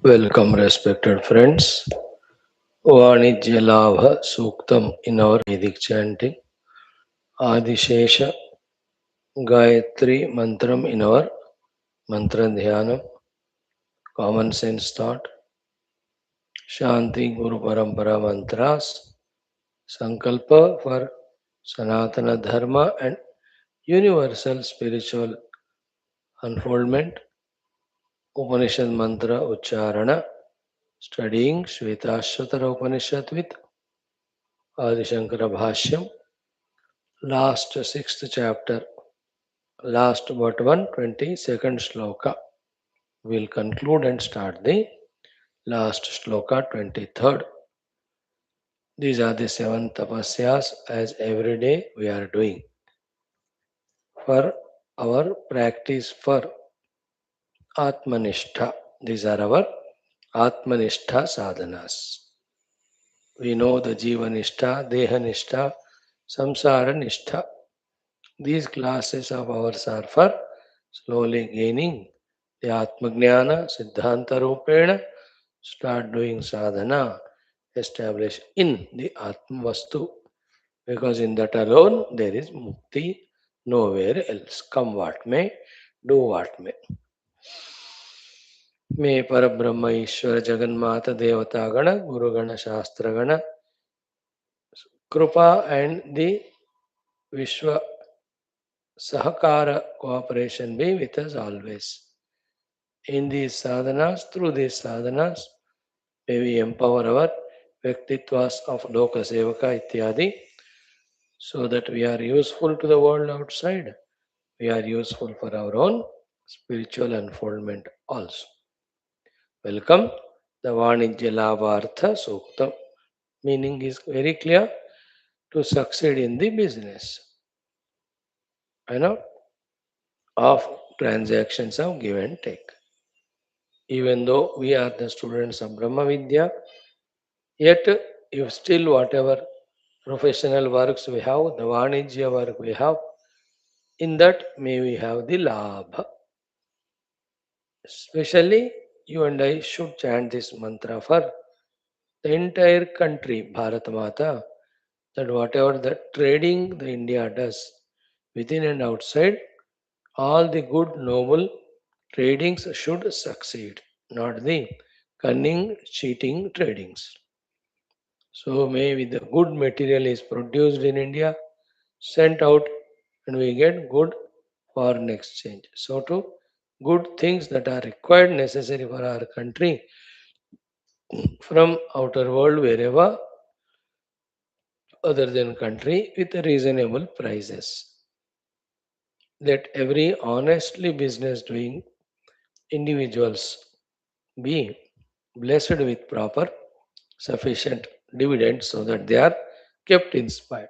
Welcome, respected friends. VAANIJYA LAABHA SUKTHAM in our Vedic chanting. ADHYANAM GAYATRI Mantram in our Mantra DHYANAM. Common sense thought. Shanti GURUPARAMPARA mantras. Sankalpa for Sanatana Dharma and universal spiritual unfoldment. Upanishad mantra Ucharana. Studying Shwethashwathara Upanishad with Adi Shankara Bhashyam. Last sixth chapter, last but 122nd sloka. We'll conclude and start the last sloka 23rd. These are the seven tapasyas as every day we are doing for our practice for Atmanishtha. These are our Atmanishtha sadhanas. We know the Jivanishtha, Dehanishtha, Samsara Nishtha. These classes of ours are for slowly gaining the Atmagnana, Siddhanta Rupena, start doing sadhana, establish in the Atma Vastu, because in that alone there is mukti, nowhere else. Come what may, do what may. May Parabrahma Ishwara Jagannatha Devata Gana, Guru Gana Shastra Gana, Krupa and the Vishwa Sahakara cooperation be with us always. In these sadhanas, through these sadhanas, may we empower our Vyaktitwas of Loka Sevaka Ityadi so that we are useful to the world outside. We are useful for our own spiritual unfoldment also. Welcome. The Vaanijya Labhartha Suktam. Meaning is very clear, to succeed in the business. I know of transactions of give and take. Even though we are the students of Brahma Vidya, yet if still whatever professional works we have, the Vanijya work we have, in that may we have the Labha. Especially you and I should chant this mantra for the entire country, Bharat Mata, that whatever the trading the India does within and outside, all the good, noble tradings should succeed, not the cunning, cheating tradings. So maybe the good material is produced in India, sent out, and we get good foreign exchange. So too, good things that are required, necessary for our country from outer world, wherever other than country, with reasonable prices. Let every honestly business doing individuals be blessed with proper sufficient dividends so that they are kept inspired.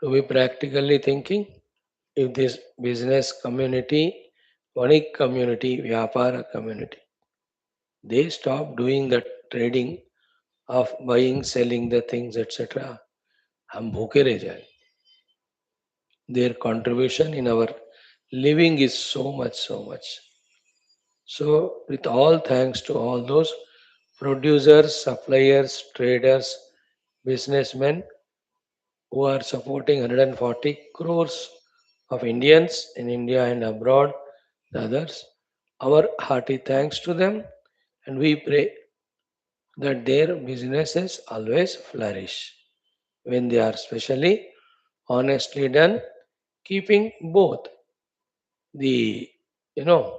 To be practically thinking, if this business community, Vanik community, Vyapara community, they stop doing the trading of buying, selling the things, etc., हम भूखे रह जाए. Their contribution in our living is so much, so much. So, with all thanks to all those producers, suppliers, traders, businessmen who are supporting 140 crores of Indians in India and abroad, the others, our hearty thanks to them, and we pray that their businesses always flourish when they are specially honestly done, keeping both the you know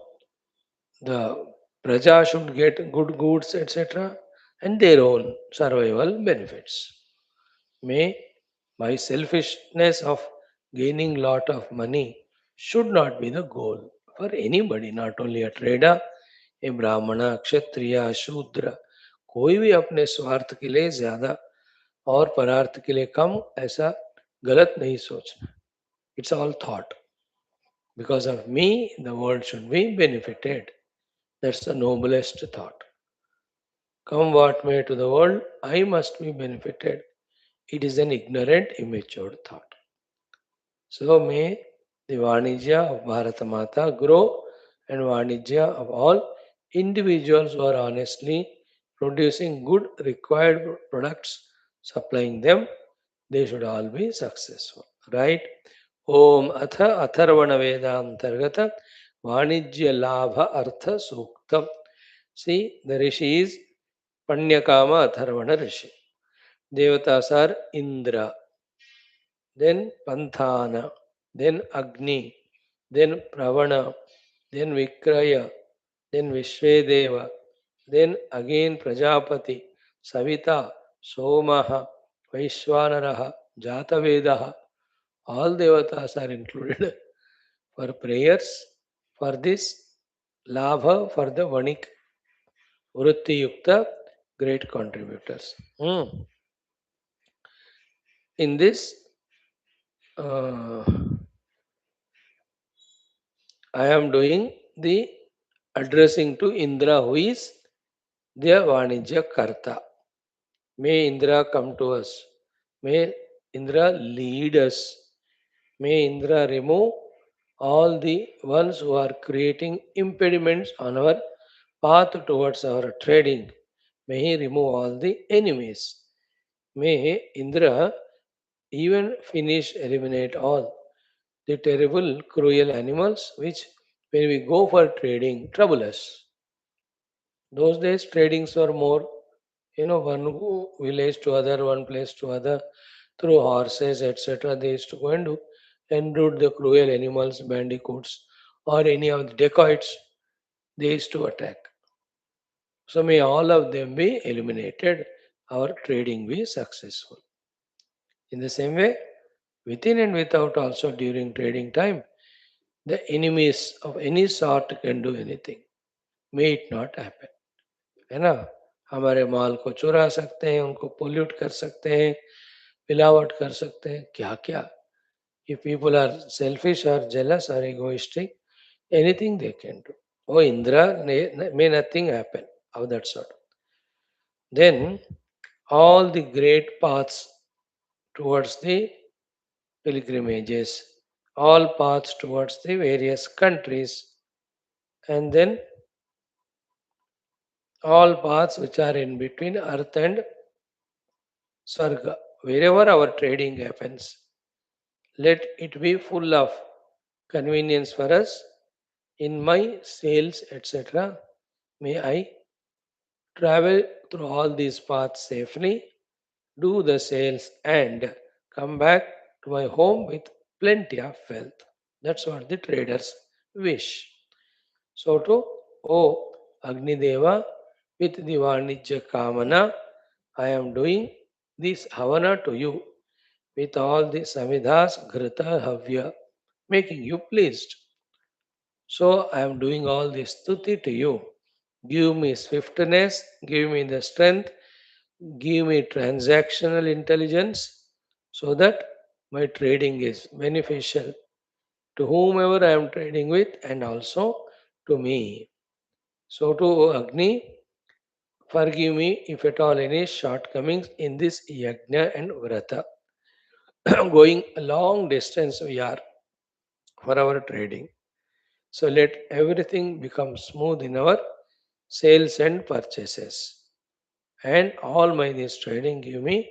the praja should get good goods, etc., and their own survival benefits. May my selfishness of gaining lot of money should not be the goal for anybody, not only a trader, a brahmana, kshatriya, shudra. कोई भी अपने स्वार्थ के लिए ज्यादा और परार्थ के लिए कम ऐसा गलत नहीं सोचना. It's all thought. Because of me, the world should be benefited. That's the noblest thought. Come what may to the world, I must be benefited. It is an ignorant, immature thought. So may the Vanijya of Bharata Mata grow and Vanijya of all Individuals who are honestly producing good required products, supplying them, they should all be successful. Right? Om Atha Atharvana Vedantargata Vanijya Labha Artha Suktam. See, the Rishi is Panyakama Atharvana Rishi. Devatas are Indra, then Panthana, then Agni, then Pravana, then Vikraya, then Vishvedeva, then again Prajapati, Savita, Somaha, Vaishwanaraha, Jatavedaha. All devatas are included for prayers for this Labha for the Vanik Vritti Yukta great contributors. In this, uh, I am doing the addressing to Indra, who is the Vanijya Karta. May Indra come to us. May Indra lead us. May Indra remove all the ones who are creating impediments on our path towards our trading. May he remove all the enemies. May Indra even finish, eliminate all the terrible, cruel animals which, when we go for trading, trouble us. Those days, tradings were more, one village to other, one place to other, through horses, etc. They used to go and do and root the cruel animals, bandicoots, or any of the dacoits. They used to attack. So may all of them be eliminated. Our trading be successful. In the same way, within and without also during trading time, the enemies of any sort can do anything. May it not happen. है ना? हमारे माल को चुरा सकते हैं, उनको pollute कर सकते हैं, मिलावट कर सकते हैं, क्या क्या. If people are selfish or jealous or egoistic, anything they can do. Oh, Indra, may nothing happen of that sort. Then all the great paths towards the pilgrimages, all paths towards the various countries, and then all paths which are in between earth and Sarga. Wherever our trading happens, let it be full of convenience for us. In my sales, etc., may I travel through all these paths safely, do the sales, and come back to my home with plenty of wealth. That's what the traders wish. So, to O Agni Deva, with the Vanijya Kamana, I am doing this Havana to you with all the Samidhas Ghrita Havya, making you pleased. So I am doing all this stuti to you. Give me swiftness, give me the strength, give me transactional intelligence so that my trading is beneficial to whomever I am trading with and also to me. So to Agni, forgive me if at all any shortcomings in this yajna and vrata. Going a long distance we are for our trading. So let everything become smooth in our sales and purchases. And all my this trading give me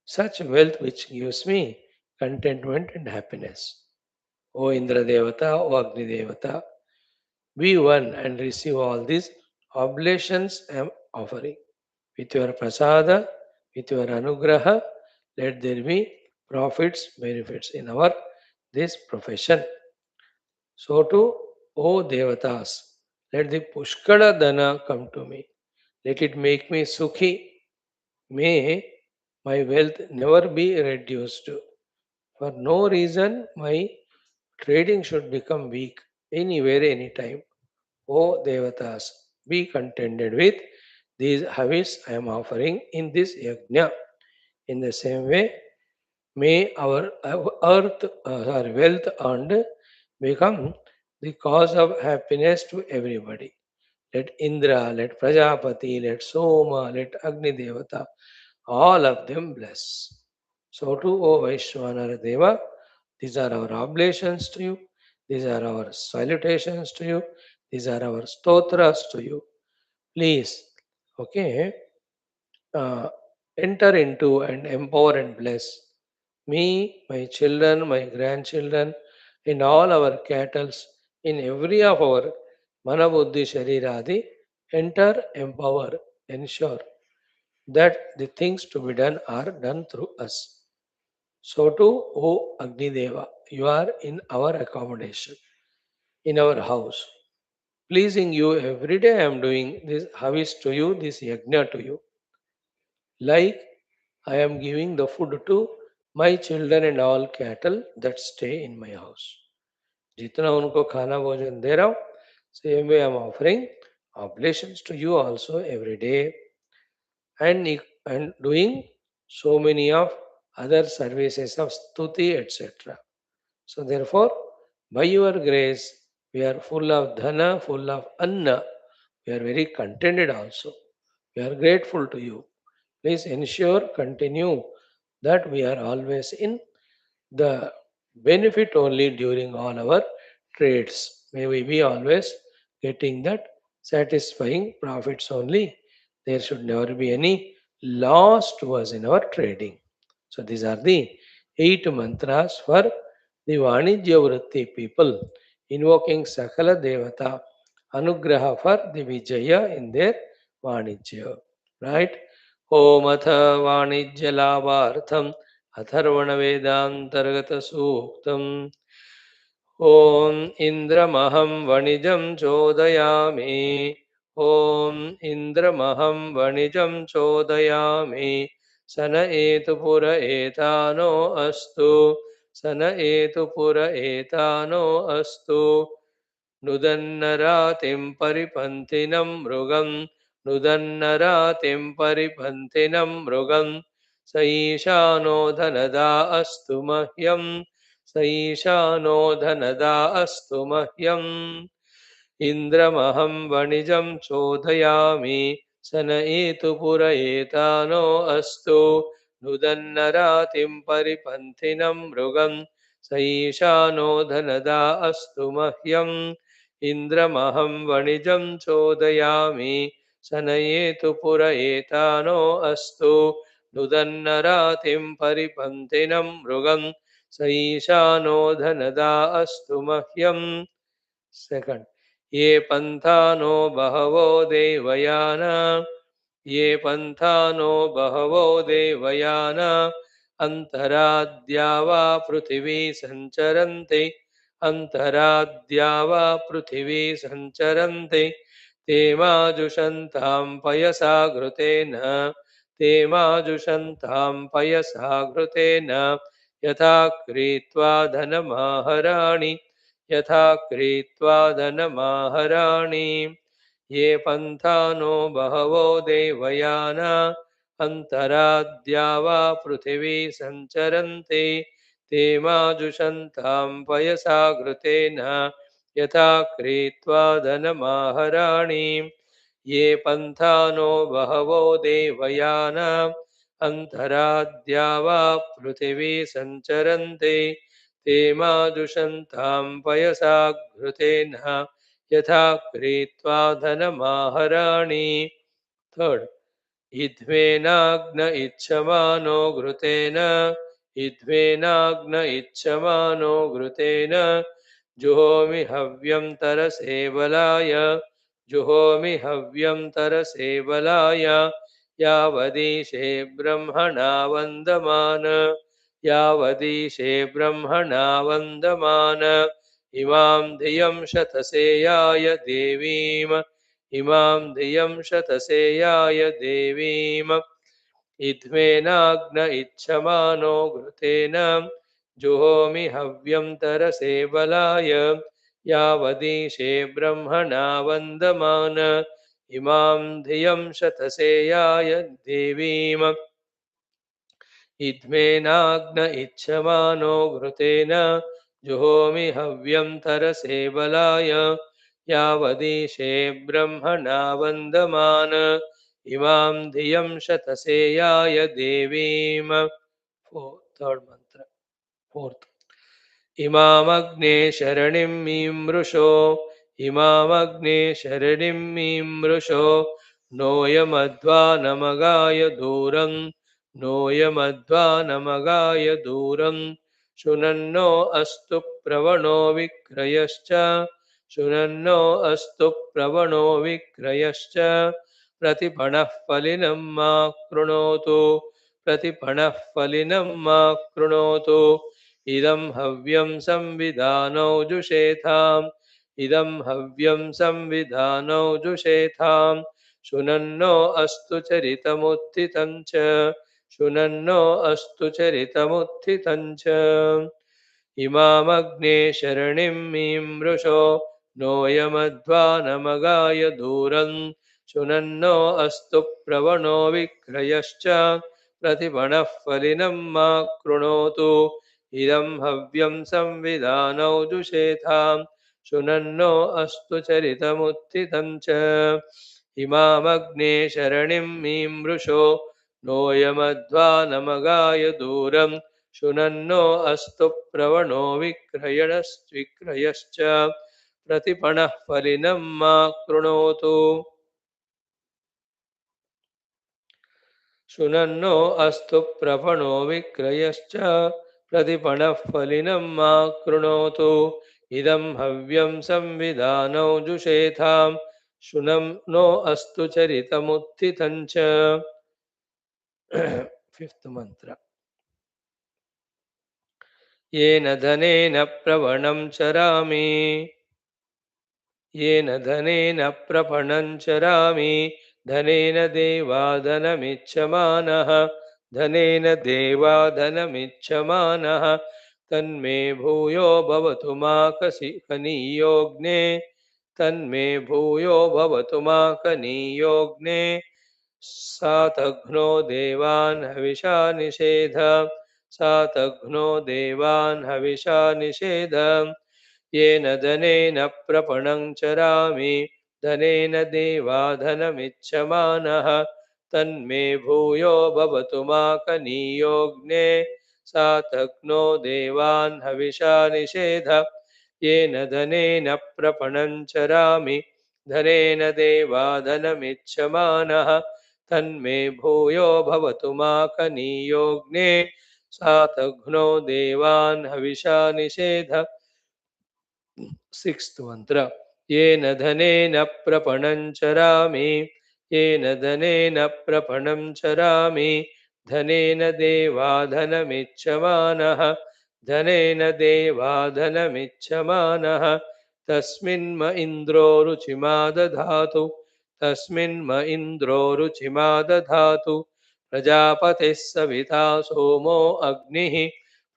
such wealth which gives me contentment and happiness. O Indra Devata, O Agni Devata, be one and receive all these oblations I am offering. With your prasada, with your anugraha, let there be profits, benefits in our this profession. So too, O Devatas, let the Pushkara Dana come to me. Let it make me Sukhi. May my wealth never be reduced. For no reason, my trading should become weak anywhere, anytime. O Devatas, be contented with these habits I am offering in this yajna. In the same way, may our our wealth earned become the cause of happiness to everybody. Let Indra, let Prajapati, let Soma, let Agni Devata, all of them bless. So too, O Vaishwanara Deva, these are our oblations to you, these are our salutations to you, these are our stotras to you. Please, okay, uh, enter into and empower and bless me, my children, my grandchildren, in all our cattle, in every of our Manabuddhi Shariradi, enter, empower, ensure that the things to be done are done through us. So too, O Agni Deva, you are in our accommodation, in our house. Pleasing you every day I am doing this Havis to you, this yajna to you. Like I am giving the food to my children and all cattle that stay in my house. जितना उनको खाना भोजन दे रहा हूँ, same way I am offering oblations to you also every day and doing so many of other services of stuti etc. So therefore, by your grace, we are full of dhana, full of anna. We are very contented also. We are grateful to you. Please ensure, continue that we are always in the benefit only during all our trades. May we be always getting that satisfying profits only. There should never be any loss to us in our trading. So these are the 8 mantras for the Vanijya Vritti people invoking Sakala Devata Anugraha for the Vijaya in their Vanijya. Right? Om Atha Vanijya Labhartham अथर्वणवेदान्तर्गतसूक्तम् ॐ इन्द्रमहं वणिजं चोदयामि ॐ इन्द्रमहं वणिजं चोदयामि सन एतु पुर एतानो अस्तु सन एतु पुर एतानो अस्तु नुदन्नरातिं परिपन्थिनं मृगं नुदन्नरातिं परिपन्थिनं मृगं स ईशानो धनदा अस्तु मह्यं स ईशानो धनदा अस्तु मह्यम् इन्द्रमहं वणिजं चोदयामि स न एतु पुर एतानो अस्तु नुदन्नरातिं परिपन्थिनं मृगं स ईशानो धनदा अस्तु मह्यम् इन्द्रमहं वणिजं चोदयामि स न एतु पुर एतानो अस्तु नुदन्नरातिं परिपन्थिनं मृगं स ईशानो धनदा अस्तु मह्यम् सेकंड ये पंथानो बहवो देवयाना ये पंथानो बहवो देवयाना अंतराद्या वा पृथिवी संचरन्ति अंतराद्या वा पृथिवी संचरन्ति ते माजुषन्तां पयसा घृतेन ते माजुषन्तां पयसा घृतेन यथा क्रीत्वा धनमाहराणि यथा क्रीत्वा धनमाहराणि ये पन्थानो बहवो देवयाना अन्तराद्या वा पृथिवी सञ्चरन्ति ते माजुषन्तां पयसा घृतेन यथा क्रीत्वा धनमाहराणि ये पन्थानो बहवो देवयाना अन्तराद्या वा पृथिवी सञ्चरन्ति ते माजुषन्तां पयसा घृतेन यथा क्रीत्वा धनमाहराणि थर्ड इध्वेनाग्न इच्छमानो घृतेन इध्वेनाग्न इच्छमानो घृतेन जुहोमि हव्यं तरसेवलाय जुहोमि हव्यं तरसेवलाय यावदीशे ब्रह्मणा वन्दमान यावदीशे ब्रह्मणा वन्दमान इमां धियं शतसेयाय देवीम् इमां धियं शतसेयाय देवीम् इध्वेनाग्न इच्छमानो घृतेन जुहोमि हव्यं तरसे बलाय यावदीशे ब्रह्मणा वन्दमान इमां धियं शतसेयाय देवीम् इध्वेनाग्न इच्छमानो घृतेन जुहोमि हव्यं तरसे बलाय यावदीशे ब्रह्मणा वन्दमान इमां धियं शतसेयाय देवीम् थर्ड मंत्र फोर्थ इमामग्ने शरणिं मीमृषो इमामग्ने शरणिं मीमृषो नोयमध्वा नमगाय दूरं नोयमध्वा नमगाय दूरं शुनन्नो अस्तु प्रवणो विक्रयश्च शुनन्नो अस्तु प्रवणो विक्रयश्च प्रतिपणः फलिनं मा कृणोतु प्रतिपणः फलिनं मा कृणोतु इदं हव्यं संविधानौ जुषेथाम् इदं हव्यं संविधानौ जुषेथाम् शुनन्नो अस्तु चरितमुत्थितं च शुनन्नो अस्तु चरितमुत्थितं च इमामग्ने शरणिं मीमृषो नोयमध्वा नमगाय दूरं शुनन्नो अस्तु प्रवणो विक्रयश्च प्रतिपणः फलिनं मा कृणोतु इदं हव्यं संविधानौ जुषेथाम् शुनन्नो अस्तु चरितमुत्थितं च इमामग्ने शरणिं मीमृषो नोयमध्वा नमगाय दूरं शुनन्नो अस्तु प्रवणो विक्रयश्च प्रतिपणः फलिनं मा कृणोतु शुनन्नो अस्तु प्रवणो विक्रयश्च प्रतिपणः फलिनं मा कृणोतु इदं हव्यं संविधानौ जुषेथाम् शुनन्नो अस्तु चरितमुत्थितं च फिफ्थ मंत्र येन धनेन प्रवणं चरामि येन धनेन प्रपणं चरामि धनेन देवाधनमिच्छमानः धनेन देवाधनमिच्छमानः तन्मे भूयो भवतु मा कनीयोऽग्ने तन्मे भूयो भवतु मा कनीयोऽग्ने सातघ्नो देवान् हविषा निषेध सातघ्नो देवान् हविषा निषेध येन धनेन प्रपणं चरामि धनेन देवाधनमिच्छमानः तन्मे भूयो भवतु मा कनीयोऽग्ने सातघ्नो देवान् हविषा निषेध येन धनेन प्रपणं चरामि धनेन देवाधनमिच्छमानः तन्मे भूयो भवतु मा कनीयोऽग्ने सातघ्नो देवान् हविषा निषेध सिक्स्थ मंत्र येन धनेन प्रपणं चरामि येन धनेन प्रपणं चरामि धनेन देवाधनमिच्छमानः धनेन देवाधनमिच्छमानः तस्मिन्म इन्द्रो रुचिमा दधातु तस्मिन्म इन्द्रो रुचिमा दधातु प्रजापतिः सविता सोमो अग्निः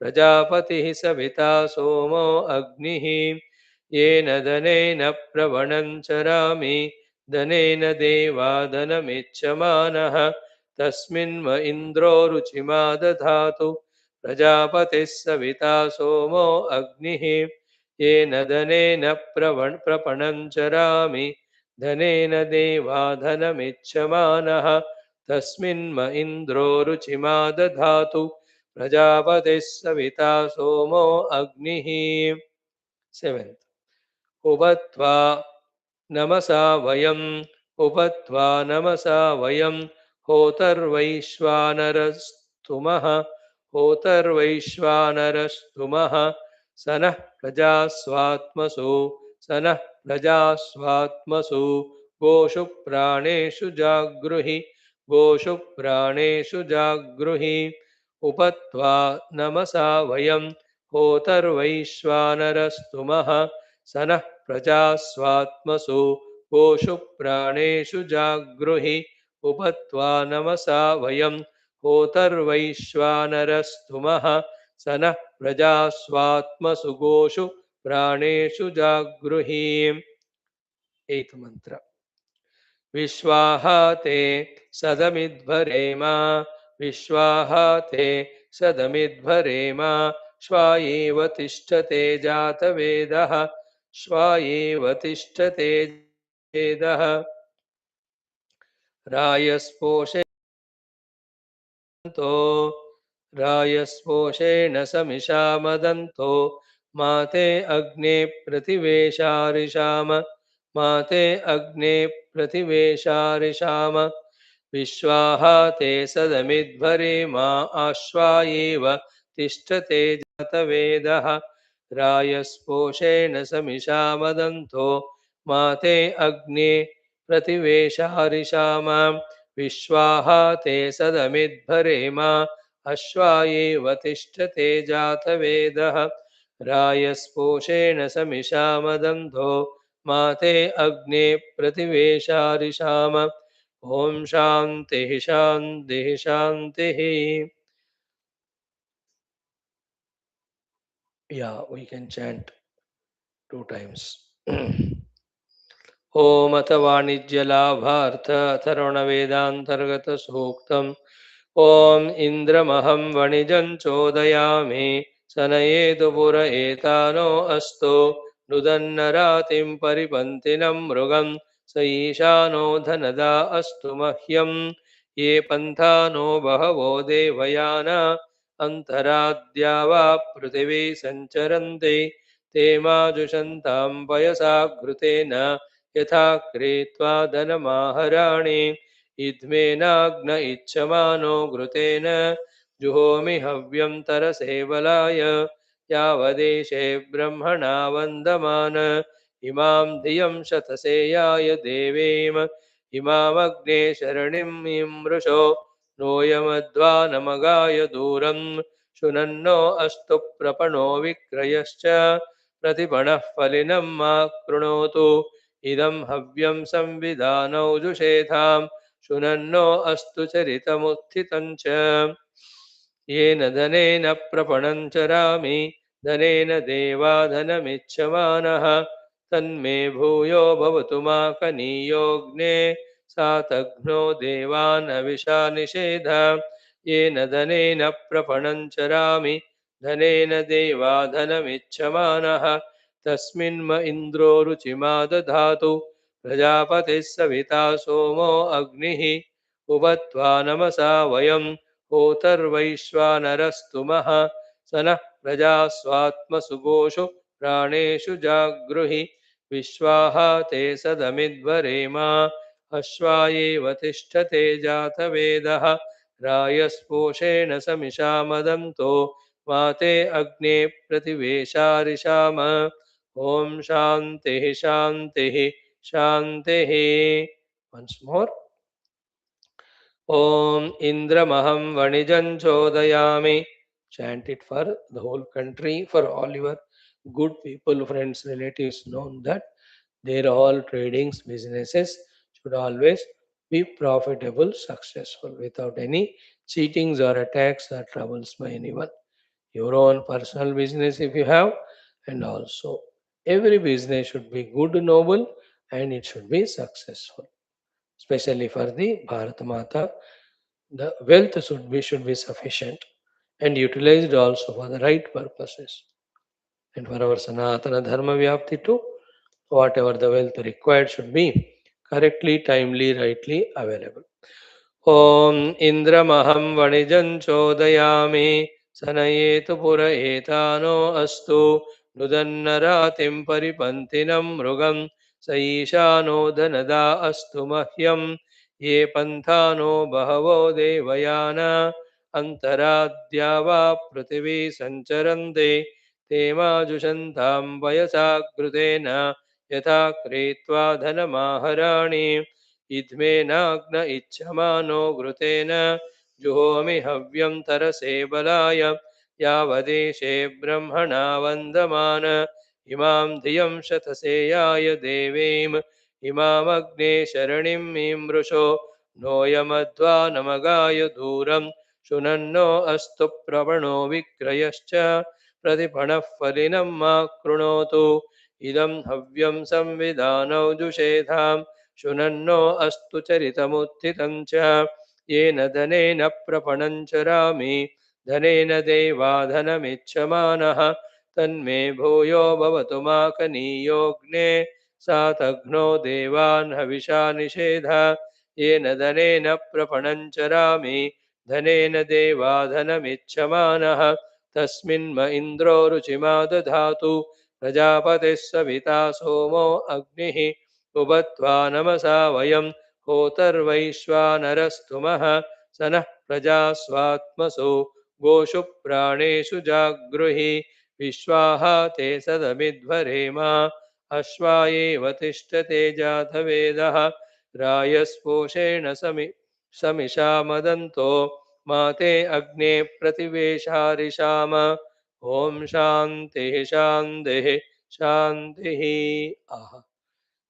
प्रजापतिः सविता सोमो अग्निः येन धनेन प्रवणं चरामि धनेन देवाधनमिच्छमानः तस्मिन्म इन्द्रो रुचिमा दधातु प्रजापतिः सविता सोमो अग्निः येन धनेन प्रपणं चरामि धनेन देवाधनमिच्छमानः तस्मिन्म इन्द्रो रुचिमा दधातु प्रजापतिः सविता सोमो अग्निः सेवेंथ उपत्वा नमसा वयम् उपत्वा नमसा वयं होतर्वैश्वानरस्तुमः होतर्वैश्वानरस्तुमः सनः प्रजास्वात्मसु सनः प्रजास्वात्मसु गोषु प्राणेषु जागृहि गोषु प्राणेषु जागृहि उपत्वा नमसा वयं होतर्वैश्वानरस्तुमः सनः प्रजास्वात्मसु गोषु प्राणेषु जागृहि उपत्वा नमसा वयं होतर्वैश्वानरस्तुमः सनः प्रजास्वात्मसु गोषु प्राणेषु जागृहि एथ मंत्र विश्वाहाते सदमिद्भरेम विश्वाहाते सदमिद्भरेम श्वायेव तिष्ठते जातवेदः श्वायेव तिष्ठते वेदः रायस्पोषेण समिषा मदन्तो माते अग्ने प्रतिवेशारिषाम माते अग्ने प्रतिवेशारिषाम विश्वाः ते सदमिध्वरे मा आश्वायेव तिष्ठते जातवेदः रायस्पोषेण समिषा वदन्तो माते अग्ने प्रतिवेशारिषाम विश्वाः ते सदमिध्वरे मा अश्वायेव तिष्ठते जातवेदः रायस्पोषेण समिषा वदन्तो माते अग्ने प्रतिवेशारिषाम Om Shanti Shanti Shanti. Yeah, we can chant 2 times. Om Atha Bharta Tharuna Vedantargata Suktam Om Indramaham Vanijan Chodayami Sanayedu Pura Etano Asto Nudannaratim Paripantinam Mrugam Saishano Dhanada Astu Mahyam Ye Panthano Bahavo Devayana Antaradhyava Prutivi Sancharante Tema Jushantam Payasa Grutena Yatha Kritva Dhanamaharani इद्मेनाग्न इच्छमानो घृतेन जुहोमि हव्यं तरसेवलाय यावदेशे ब्रह्मणा वन्दमान इमां धियं शतसेयाय देवीम इमामग्ने शरणिं मृषो नोयमध्वानमगाय दूरं शुनन्नो अस्तु प्रपणो विक्रयश्च प्रतिपणः फलिनं मा कृणोतु इदं हव्यं संविधानौ जुषेथाम् शुनन्नो अस्तु चरितमुत्थितं च येन धनेन प्रपणं चरामि धनेन देवाधनमिच्छमानः तन्मे भूयो भवतु माकनीयोऽग्ने सातघ्नो देवान् हविषा निषेध येन धनेन प्रपणं चरामि धनेन देवाधनमिच्छमानः तस्मिन्म इन्द्रो रुचिमा दधातु प्रजापतिः सविता सोमो अग्निः उभत्वा नमसा वयं होतर्वैश्वानरस्तुमः स नः प्रजा स्वात्मसुगोषु प्राणेषु जागृहि विश्वाः ते सदमिध्वरेमा अश्वायेव तिष्ठते जातवेदः रायस्पोषेण समिषा मदन्तो माते अग्ने प्रतिवेशारिषाम ॐ शान्तिः शान्तिः Shanti. Once more. Om Indramaham Vanijan Chodayami. Chant it for the whole country, for all your good people, friends, relatives, known that their all tradings, businesses should always be profitable, successful, without any cheatings or attacks or troubles by anyone. Your own personal business if you have, and also every business should be good, noble, and it should be successful. Especially for the Bharat Mata, the wealth should be sufficient and utilized also for the right purposes. And for our Sanatana Dharma Vyapti too, whatever the wealth required should be correctly, timely, rightly available. ॐ इन्द्रमहं वणिजं चोदयामि सनयेतु पुर एतानो अस्तु नुदन्नरातिं परिपन्थिनं मृगं स ईशानो धनदा अस्तु मह्यं ये पन्थानो बहवो देवयाना अन्तराद्या वा पृथिवी सञ्चरन्ते ते माजुषन्तां वयसा कृतेन यथा क्रीत्वा धनमाहराणि इद्मेनाग्न इच्छमानो घृतेन जुहोमि हव्यं तरसे बलाय यावदेशे ब्रह्मणा वन्दमान इमां धियं शतसेयाय देवीम् इमामग्ने शरणिं मीमृषो नोयमध्वानमगाय दूरं शुनन्नो अस्तु प्रवणो विक्रयश्च प्रतिपणः फलिनं मा कृणोतु इदं हव्यं संविधानौ जुषेधाम् शुनन्नो अस्तु चरितमुत्थितं च येन धनेन प्रपणं चरामि धनेन देवाधनमिच्छमानः तन्मे भूयो भवतु माकनीयोऽग्ने सातघ्नो देवान् हविषा निषेध येन धनेन प्रपणं चरामि धनेन देवाधनमिच्छमानः तस्मिन्म इन्द्रो रुचिमा दधातु प्रजापतिः सविता सोमो अग्निः उभत्वा नमसा वयं होतर्वैश्वानरस्तुमः स नः प्रजा स्वात्मसो गोषु प्राणेषु जागृहि विश्वाः ते सदमिध्वरेम अश्वायेव तिष्ठते जातवेदः रायस्पोषेण समिषा मदन्तो माते अग्ने प्रतिवेशारिषाम ॐ शान्तिः शान्तिः शान्तिः. Aha,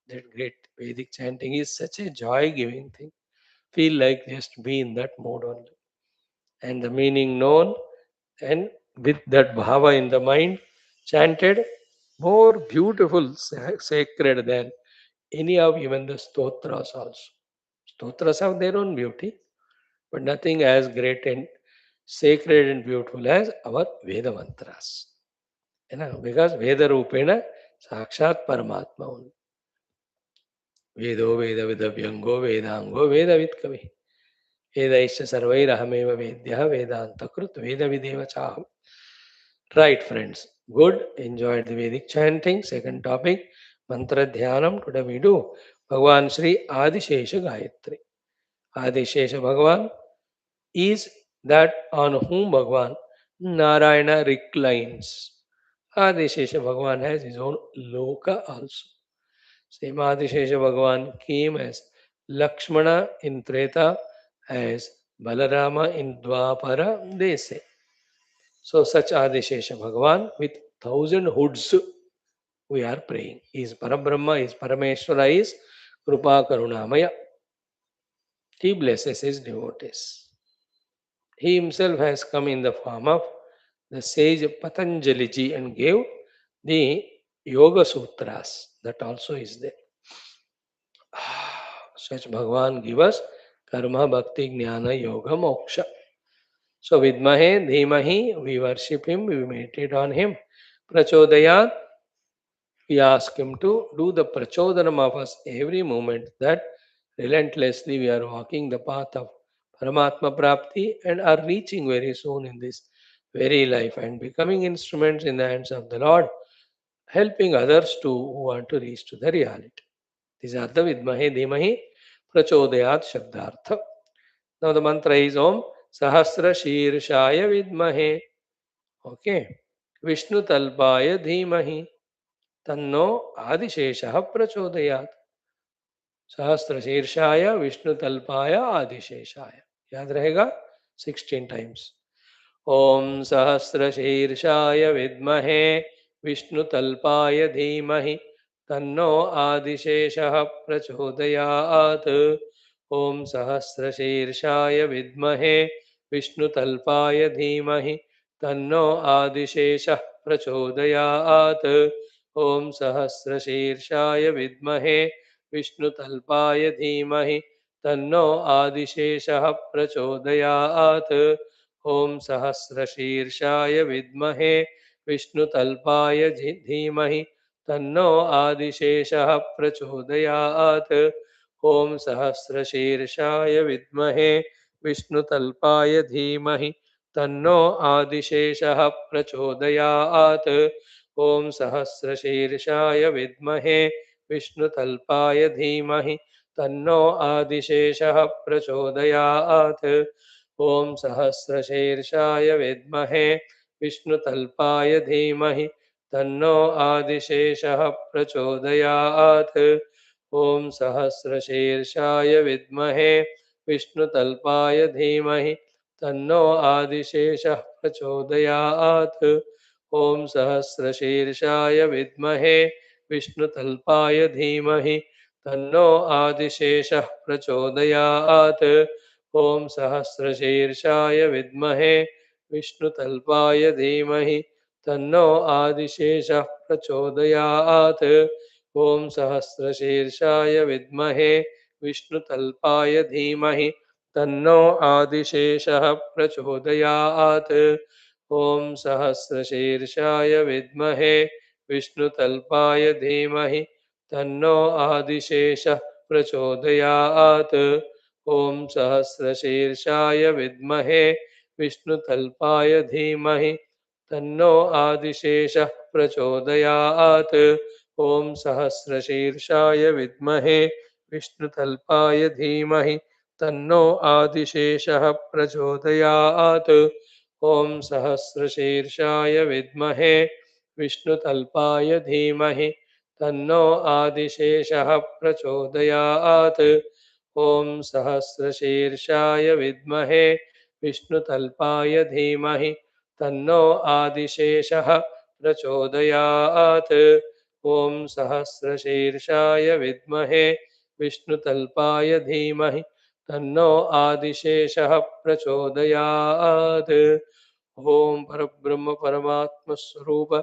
that great Vedic chanting is such a joy giving thing. Feel like just be in that mode only. And the meaning known, and with that bhava in the mind, chanted, more beautiful, sacred than any of even the stotras also. Stotras have their own beauty, but nothing as great and sacred and beautiful as our Veda mantras. You know, because Veda Rupena Sakshat Paramatma only. Vedo Veda Vidavyango Vedango Veda Vidkavi. Veda Isha Sarvairahameva Vedya Vedanta Krut Veda Videva Chaham. Right, friends. Good. Enjoyed the Vedic chanting. Second topic, Mantra Dhyanam. Today we do Bhagavan Shri Adishesha Gayatri. Adishesha Bhagavan is that on whom Bhagavan Narayana reclines. Adishesha Bhagavan has his own loka also. Same Adishesha Bhagavan came as Lakshmana in Treta, as Balarama in Dwapara, they say. So such Adishesha Bhagavan with 1,000 hoods we are praying. He is Parabrahma, he is Parameshwara, he is Krupa Karunamaya. He blesses his devotees. He himself has come in the form of the sage Patanjali ji and gave the Yoga Sutras. That also is there. Such Bhagavan give us Karma, Bhakti, Jnana, Yoga, Moksha. So Vidmahe, Dhimahi, we worship him, we meditate on him. Prachodayat, we ask him to do the prachodanam of us every moment, that relentlessly we are walking the path of Paramatma Prapti and are reaching very soon in this very life and becoming instruments in the hands of the Lord, helping others too who want to reach to the reality. These are the Vidmahe Dhimahi Prachodayat Shabdartha. Now the mantra is Om Sahasra Shirshaya Vidmahe. Okay. Vishnu Talpaya Dhimahi Tanno Adishesha Prachodayat. सहस्त्र शीर्षाय विष्णु तल्पाय आदिशेषाय. याद रहेगा 16 times. ओम सहस्र शीर्षाय विद्महे विष्णु तल्पाय धीमहि तन्नो आदिशेषः प्रचोदयात्. ओम सहस्र शीर्षाय विद्महे विष्णु तल्पाय धीमहि तन्नो आदिशेषः प्रचोदयात्. ओम सहस्र शीर्षाय विद्महे विष्णुतल्पाय धीमहि तन्नो आदिशेषः प्रचोदयात्. ओम सहस्रशीर्षाय विद्महे विष्णुतल्पाय धीमहि तन्नो आदिशेषः प्रचोदयात्. ओम सहस्रशीर्षाय विद्महे विष्णुतल्पाय धीमहि तन्नो आदिशेषः प्रचोदयात्. ओम सहस्रशीर्षाय विद्महे विष्णुतल्पाय धीमहि तन्नो आदिशेषः प्रचोदयात्. ओम सहस्रशीर्षाय विद्महे विष्णुतल्पाय धीमहि तन्नो आदिशेषः प्रचोदयात्. ओम सहस्रशीर्षाय विद्महे विष्णुतल्पाय धीमहि तन्नो आदिशेषः प्रचोदयात्. ओम सहस्रशीर्षाय विद्महे विष्णुतल्पाय धीमहि तन्नो आदिशेषः प्रचोदयात्. ओम सहस्रशीर्षाय विद्महे विष्णुतल्पाय धीमहि तन्नो आदिशेषः प्रचोदयात्. ओम सहस्रशीर्षाय विद्महे विष्णुतल्पाय धीमहि तन्नो आदिशेषः प्रचोदयात्. ओम सहस्रशीर्षाय विद्महे विष्णुतल्पाय धीमहि तन्नो आदिशेषः प्रचोदयात्. ओम सहस्रशीर्षाय विद्महे विष्णुतल्पाय धीमहि तन्नो आदिशेषः प्रचोदयात्. ॐ सहस्रशीर्षाय विद्महे विष्णुतल्पाय धीमहि तन्नो आदिशेषः प्रचोदयात्। ॐ सहस्रशीर्षाय विद्महे विष्णुतल्पाय धीमहि तन्नो आदिशेषः प्रचोदयात्। ॐ सहस्रशीर्षाय विद्महे विष्णुतल्पाय धीमहि तन्नो आदिशेषः प्रचोदयात्। ॐ सहस्रशीर्षाय विद्महे विष्णुतल्पाय धीमहि तन्नो आदिशेषः प्रचोदयात्। ॐ परब्रह्म परमात्मस्वरूप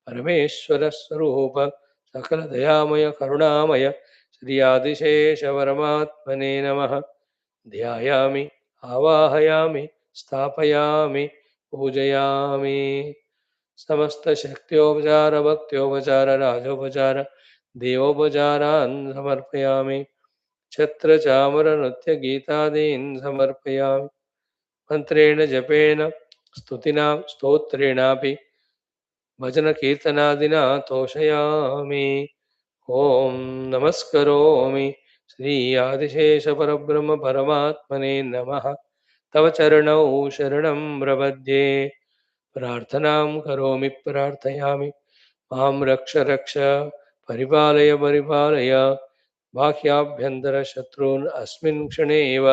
परमेश्वर स्वरूप सकलदयामय करुणामय श्री आदिशेषपरमात्मने नमः। ध्यायामि आवाहयामि स्थापयामि पूजयामि। समस्त शक्त्योपचार भक्त्योपचार राजोपचार देवोपचारान् समर्पयामि। छत्र चामर नृत्य गीतादीन् समर्पयामि। मंत्रेण जपेन स्तुतिना स्तोत्रेणापि भजन कीर्तनादिना तोषयामि। ओम नमस्करोमि श्री आदिशेष परब्रह्म परमात्मने नमः। तव चरणौ शरणं प्रपद्ये। प्रार्थनां करोमि प्रार्थयामि। मां रक्ष रक्ष परिपालय परिपालय। बाह्याभ्यन्तरशत्रून् अस्मिन् क्षणे एव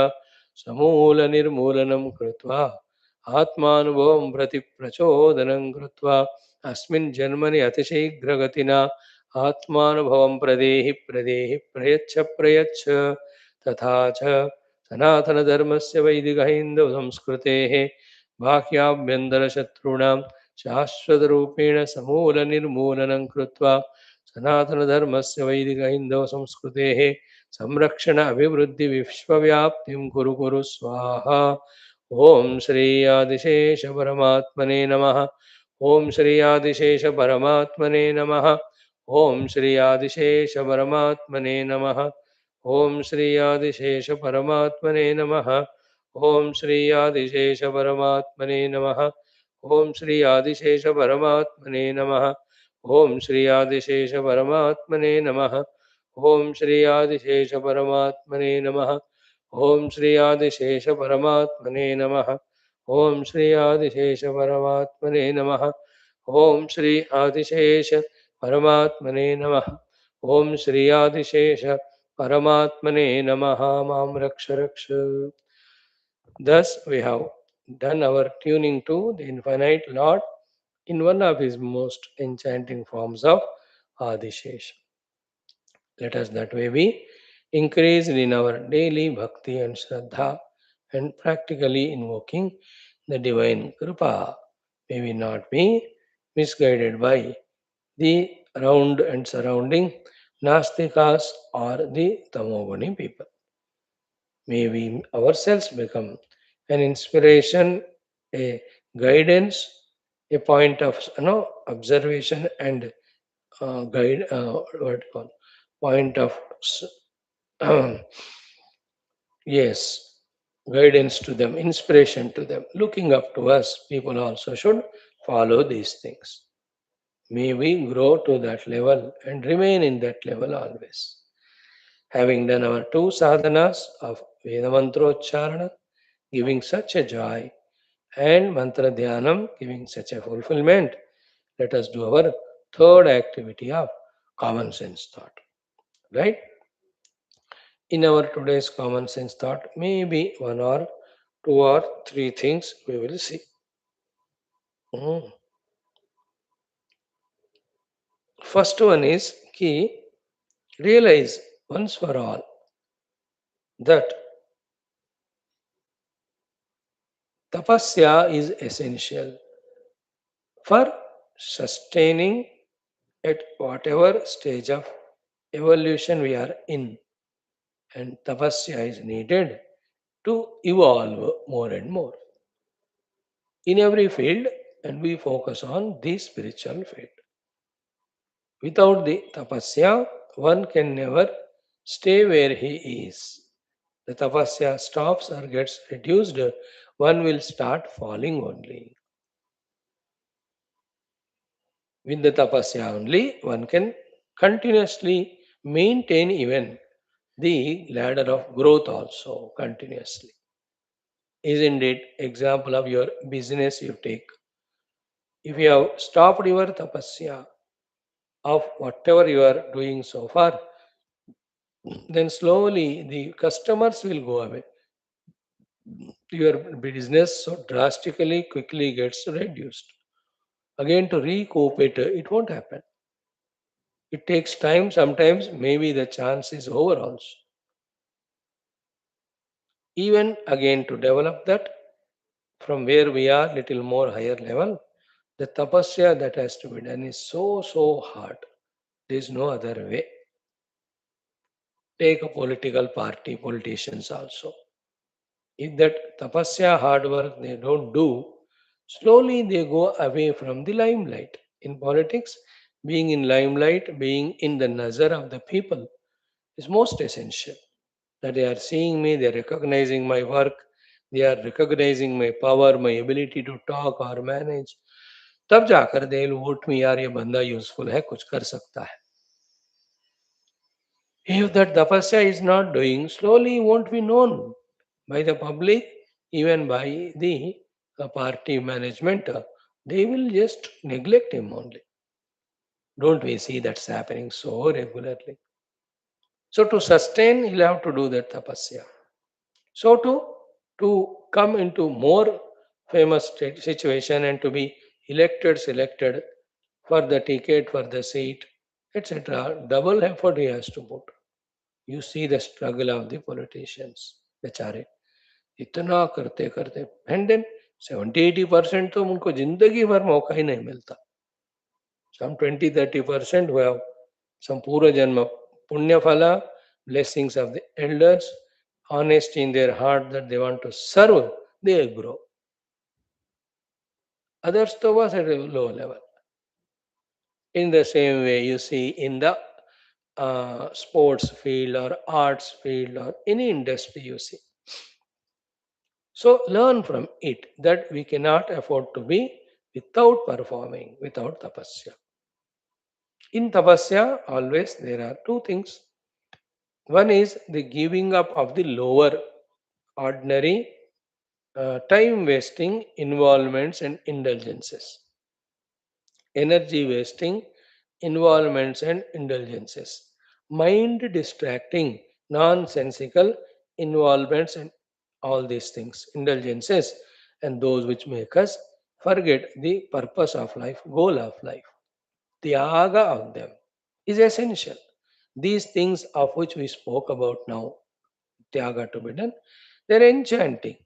समूलनिर्मूलनं कृत्वा आत्मानुभवं प्रति प्रचोदनं कृत्वा अस्मिन् जन्मनि अतिशीघ्रगतिना आत्मानुभवं प्रदेहि प्रदेहि प्रयच्छ प्रयच्छ। तथा च सनातनधर्मस्य वैदिकहिन्दुसंस्कृतेः बाह्याभ्यन्तरशत्रूणां शाश्वतरूपेण समूलनिर्मूलनं कृत्वा सनातनधर्मस्य वैदिकहिन्दुसंस्कृतेः संरक्षण अभिवृद्धि विश्वव्याप्तिं कुरु कुरु स्वाहा। ओम श्री आदिशेष परमात्मने नमः। ओम श्री आदिशेष परमात्मने नमः। ओम श्री आदिशेष परमात्मने नमः। ओम श्री आदिशेष परमात्मने नमः। ओम श्री आदिशेष परमात्मने नमः। ओम श्री आदिशेष परमात्मने नमः। ओम श्री आदिशेष परमात्मने नमः। ओम श्री आदिशेष परमात्मने नमः। ओम श्री आदिशेष परमात्मने नमः। ओम श्री आदिशेष परमात्मने नमः। ओम श्री आदिशेष परमात्मने नमः। ओम श्री आदिशेष परमात्मने नमः। मां रक्ष रक्ष। Thus we have done our tuning to the infinite Lord in one of his most enchanting forms of Adishesha. Let us that way be increased in our daily bhakti and shraddha and practically invoking the divine Kripa. May we not be misguided by the around and surrounding Nastikas or the Tamoguni people. May we ourselves become an inspiration, a guidance, a point of observation and guide what you call point of yes, guidance to them, inspiration to them, looking up to us. People also should follow these things. May we grow to that level and remain in that level always. Having done our two sadhanas of Veda Mantrocharana, giving such a joy, and Mantra Dhyanam, giving such a fulfillment, let us do our third activity of common sense thought. Right? In our today's common sense thought, maybe one or two or three things we will see. Mm. First one is key, realize once for all that tapasya is essential for sustaining at whatever stage of evolution we are in, and tapasya is needed to evolve more and more in every field, and we focus on the spiritual field. Without the tapasya, one can never stay where he is. The tapasya stops or gets reduced, one will start falling only. With the tapasya only, one can continuously maintain even the ladder of growth also continuously. Isn't it? Example of your business you take. If you have stopped your tapasya of whatever you are doing so far, then slowly the customers will go away. Your business so drastically quickly gets reduced. Again, to recoup it, it won't happen. It takes time. Sometimes maybe the chance is over also. Even again to develop that from where we are, little more higher level, the tapasya that has to be done is so hard. There is no other way. Take a political party, politicians also. If that tapasya hard work they don't do, slowly they go away from the limelight. In politics, being in limelight, being in the nazar of the people is most essential. That they are seeing me, they are recognizing my work, they are recognizing my power, my ability to talk or manage. तब जाकर दे vote में यार ये बंदा useful है कुछ कर सकता है. If that tapasya is not doing, slowly won't be known by the public, even by the party management. They will just neglect him only. Don't we see that's happening so regularly? So to sustain, he'll have to do that tapasya. So to come into more famous situation and to be elected, selected for the ticket, for the seat, etc., double effort he has to put. You see the struggle of the politicians, बेचारे इतना करते करते and then 70-80% तो उनको जिंदगी भर मौका ही नहीं मिलता. Some 20-30% who have some pura janma punya phala, blessings of the elders, honesty in their heart that they want to serve, they grow. Others to was at a low level. In the same way, you see in the sports field or arts field or any industry you see. So learn from it that we cannot afford to be without performing, without tapasya. In tapasya, always there are two things. One is the giving up of the lower ordinary time wasting involvements and indulgences, energy wasting involvements and indulgences, mind distracting, nonsensical involvements and all these things, indulgences, and those which make us forget the purpose of life, goal of life. Tyaga of them is essential. These things of which we spoke about now, Tyaga to be done, they're enchanting.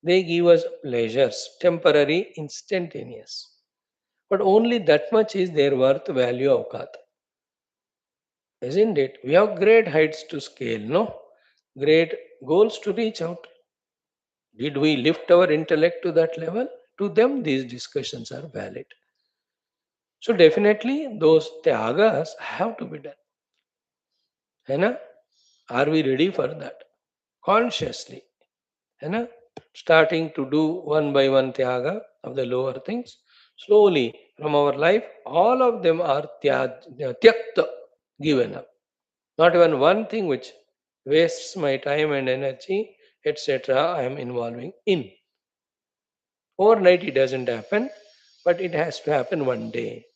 They give us pleasures, temporary, instantaneous. But only that much is their worth, value, avkat. Isn't it? We have great heights to scale, no? Great goals to reach out. Did we lift our intellect to that level? To them, these discussions are valid. So definitely those tyagas have to be done. है ना? Are we ready for that? Consciously. है ना? Starting to do one by one tyaga of the lower things. Slowly from our life, all of them are tyakta, given up. Not even one thing which wastes my time and energy, etc., I am involving in. Overnight it doesn't happen, but it has to happen one day.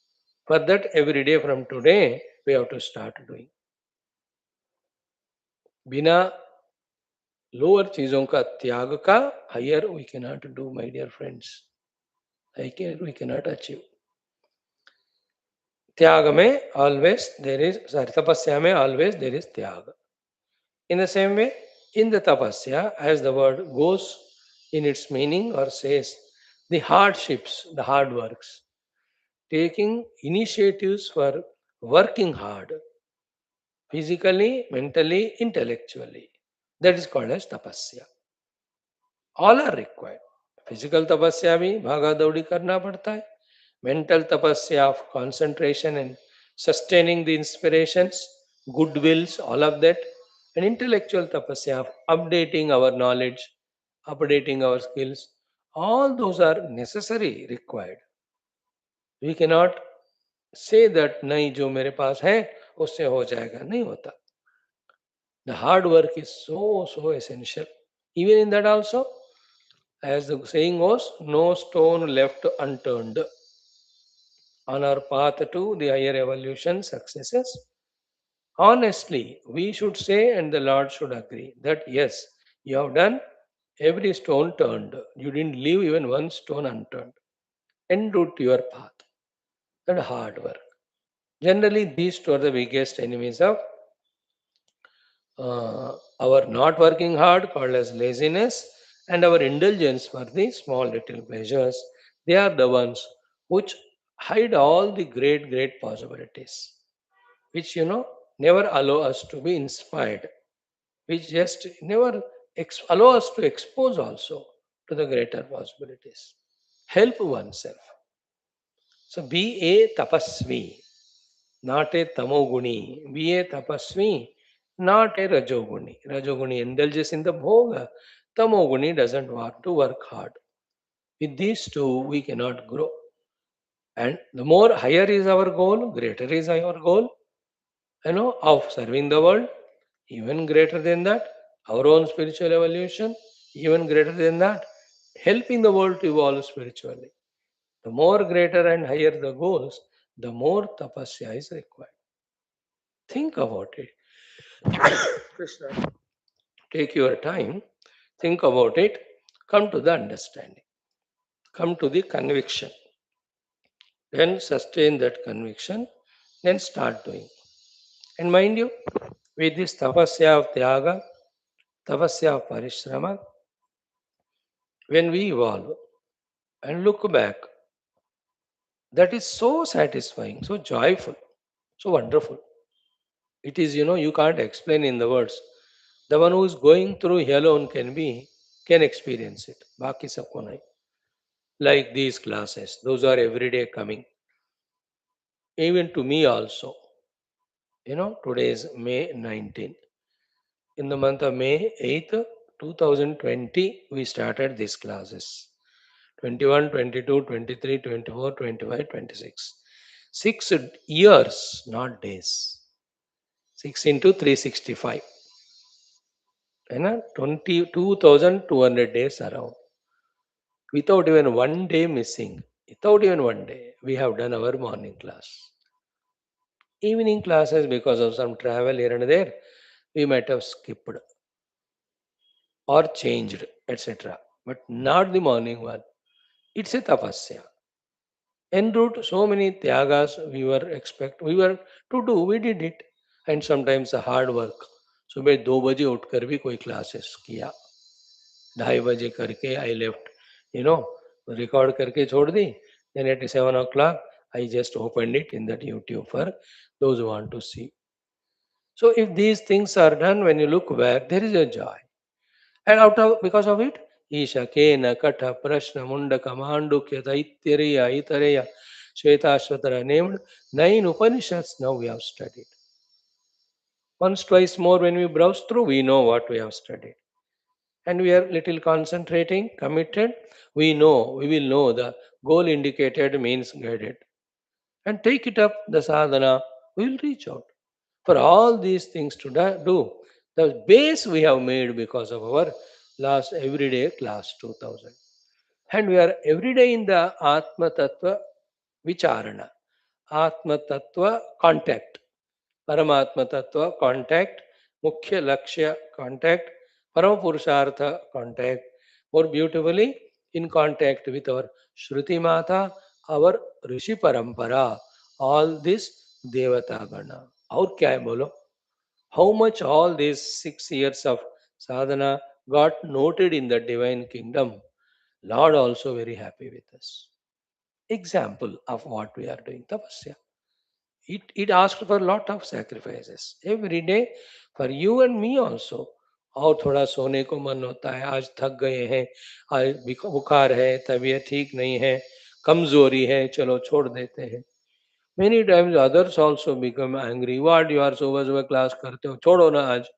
For that, every day from today, we have to start doing. बिना lower चीजों का त्याग का higher we cannot do my dear friends. We cannot achieve. त्याग में always there is sorry तपस्या में always there is tyag. In the same way, in the tapasya, as the word goes in its meaning or says, the hardships, the hard works, taking initiatives for working hard, physically, mentally, intellectually, that is called as tapasya. All are required. Physical tapasya भी भागा दौड़ी करना पड़ता है. Mental tapasya of concentration and sustaining the inspirations, good wills, all of that. And intellectual tapasya of updating our knowledge, updating our skills. All those are necessary, required. We cannot say that नहीं जो मेरे पास है उससे हो जाएगा, नहीं होता. The hard work is so essential. Even in that also, as the saying goes, no stone left unturned. On our path to the higher evolution successes, honestly, we should say, and the Lord should agree, that yes, you have done every stone turned. You didn't leave even one stone unturned. En route to your path. That hard work. Generally, these two are the biggest enemies of our not working hard, called as laziness, and our indulgence for the small little pleasures. They are the ones which hide all the great possibilities, which never allow us to be inspired, which just never allow us to expose also to the greater possibilities. Help oneself. So be a tapasvi, not a tamoguni. Be a tapasvi, not a rajoguni. Rajoguni indulges in the bhoga. Tamoguni doesn't want to work hard. With these two, we cannot grow. And the more higher is our goal, greater is our goal, of serving the world, even greater than that, our own spiritual evolution, even greater than that, helping the world to evolve spiritually. The more greater and higher the goals, the more tapasya is required. Think about it. Krishna, take your time, think about it, come to the understanding, come to the conviction, then sustain that conviction, then start doing. And mind you, with this tapasya of tyaga, tapasya of parishrama, when we evolve and look back, that is so satisfying, so joyful, so wonderful. It is, you can't explain in the words. The one who is going through here alone can experience it. Baki sabko nahi. Like these classes, those are every day coming. Even to me also. Today is May 19. In the month of May 8th, 2020, we started these classes. 21, 22, 23, 24, 25, 26. 6 years, not days. 6 into 365. 22,200 days around. Without even one day missing. Without even one day, we have done our morning class. Evening classes, because of some travel here and there, we might have skipped or changed, etc. But not the morning one. It's a tapasya. En route, so many tyagas we were to do, we did it. And sometimes the hard work. सुबह 2 बजे उठकर भी कोई classes किया, 2:30 बजे करके I left, record करके छोड़ दी. Then at 7 o'clock, I just opened it in that YouTube for those who want to see. So if these things are done, when you look back, there is a joy. And because of it, Isha Kena Katha Prashna Mundaka Mandukya Daityariya Itareya Shwethashwathara named 9 Upanishads now we have studied. Once, twice more when we browse through, we know what we have studied. And we are little concentrating, committed, we will know the goal indicated means guided. And take it up, the sadhana, we will reach out. For all these things to do, the base we have made because of our last everyday class 2000. And we are every day in the Atma Tattva Vicharana, Atma Tattva contact, Paramatma Tattva contact, Mukhya Lakshya contact, Paramapurushartha contact. More beautifully, in contact with our Shruti Mata, our Rishi Parampara, all this Devata Gana. और क्या है बोलो? How much all these 6 years of sadhana got noted in the divine kingdom. Lord also very happy with us. Example of what we are doing, tapasya. It asked for a lot of sacrifices every day for you and me also. और थोड़ा सोने को मन होता है, आज थक गए हैं, आज बुखार है, तबीयत ठीक नहीं है, कमजोरी है, चलो छोड़ देते हैं. Many times others also become angry. What you are सुबह सुबह क्लास करते हो, छोड़ो ना आज,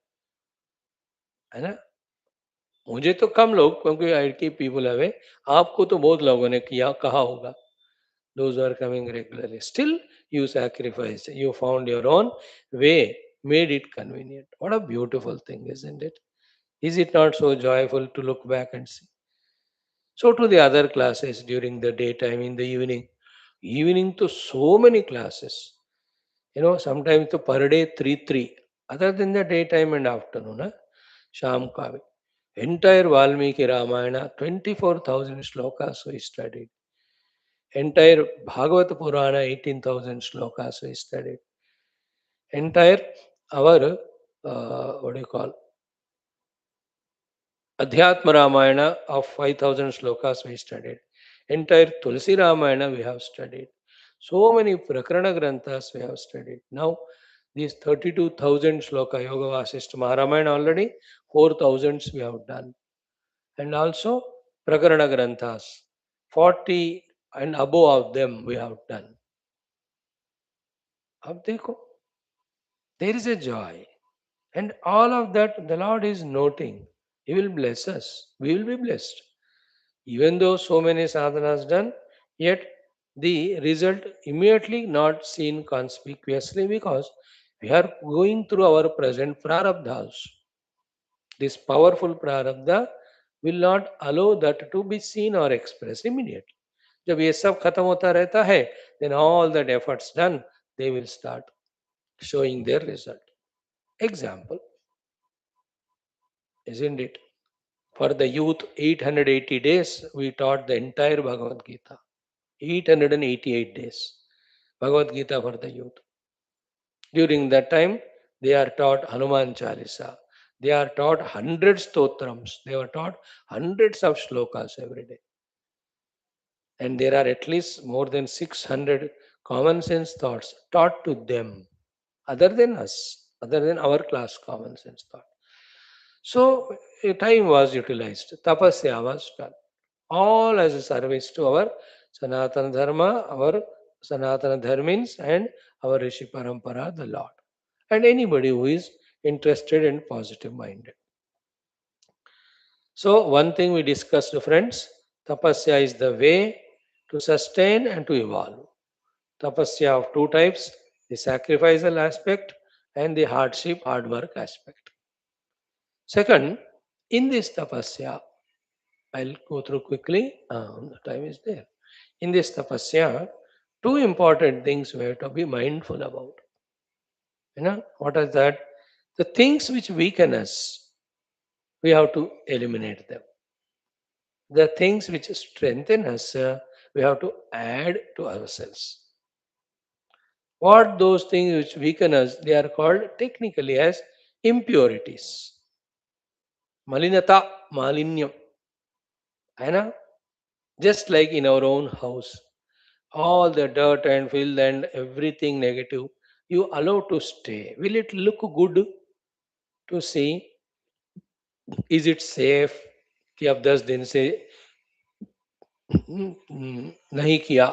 है ना. मुझे तो कम लोग, क्योंकि आईटी पीपल है, आपको तो बहुत लोगों ने किया कहा होगा. Those are coming regularly. Still, you sacrificed. You found your own way, made it convenient. What a beautiful thing, isn't it? Is it not so joyful to look back and see? So to the other classes during the daytime, in the evening, evening to so many classes. Sometimes to per day three. Other than the daytime and afternoon, Sham Kavi. Entire Valmiki Ramayana, 24,000 slokas we studied. Entire Bhagavata Purana, 18,000 slokas we studied. Entire our, what do you call, Adhyatma Ramayana of 5,000 slokas we studied. Entire Tulsi Ramayana we have studied. So many Prakarana Granthas we have studied. Now, these 32,000 sloka Yoga Vasishtha Maharamayana already, 4,000 we have done. And also Prakarana Granthas, 40 and above of them we have done. Ab dekho, there is a joy. And all of that the Lord is noting. He will bless us. We will be blessed. Even though so many sadhanas done, yet the result immediately not seen conspicuously because we are going through our present prarabdhas. This powerful prarabdha will not allow that to be seen or expressed immediately. जब ये सब खत्म होता रहता है, then all that efforts done, they will start showing their result. Example, isn't it? For the youth, 880 days we taught the entire Bhagavad Gita. 888 days. Bhagavad Gita for the youth. During that time, they are taught Hanuman Chalisa. They are taught hundreds stotrams. They were taught hundreds of shlokas every day. And there are at least more than 600 common sense thoughts taught to them, other than us, other than our class common sense thought. So time was utilized. Tapasya was done. All as a service to our Sanatana Dharma, our Sanatana Dharmins, and our Rishi Parampara, the Lord. And anybody who is interested and positive minded. So, one thing we discussed, friends, tapasya is the way to sustain and to evolve. Tapasya of two types, the sacrificial aspect and the hardship, hard work aspect. Second, in this tapasya, I'll go through quickly. The time is there. In this tapasya, two important things we have to be mindful about. What is that? The things which weaken us, we have to eliminate them. The things which strengthen us, we have to add to ourselves. What those things which weaken us, they are called technically as impurities. Malinata, malinyam. Just like in our own house, all the dirt and filth and everything negative, you allow to stay. Will it look good to see? Is it safe कि अब 10 दिन से नहीं किया,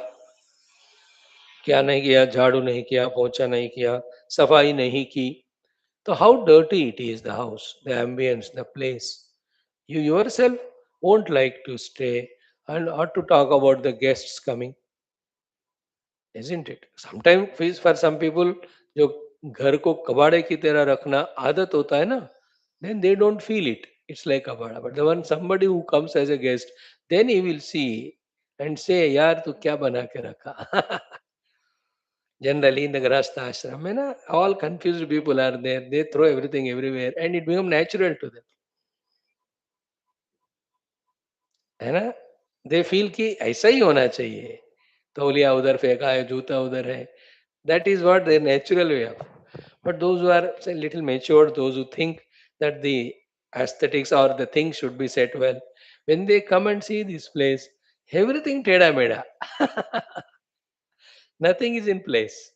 क्या नहीं किया, झाड़ू नहीं किया, पोछा नहीं किया, सफाई नहीं की, तो how dirty it is, the house, the ambience, the place. You yourself won't like to stay and ought to talk about the guests coming, isn't it? Sometimes for some people, जो घर को कबाड़े की तरह रखना आदत होता है ना, then they don't feel it. It's like कबाड़ा. But the one somebody who comes as a guest, then he will see and say, यार तू क्या बना के रखा? Generally, in the Grahastha ashram, all confused people are there. They throw everything everywhere, and it becomes natural to them. है ना? They feel कि ऐसा ही होना चाहिए. तौलिया उधर फेंका है, जूता उधर है. That is what their natural way of. But those who are say, little matured, those who think that the aesthetics or the things should be set well, when they come and see this place, everything teda meda. Nothing is in place.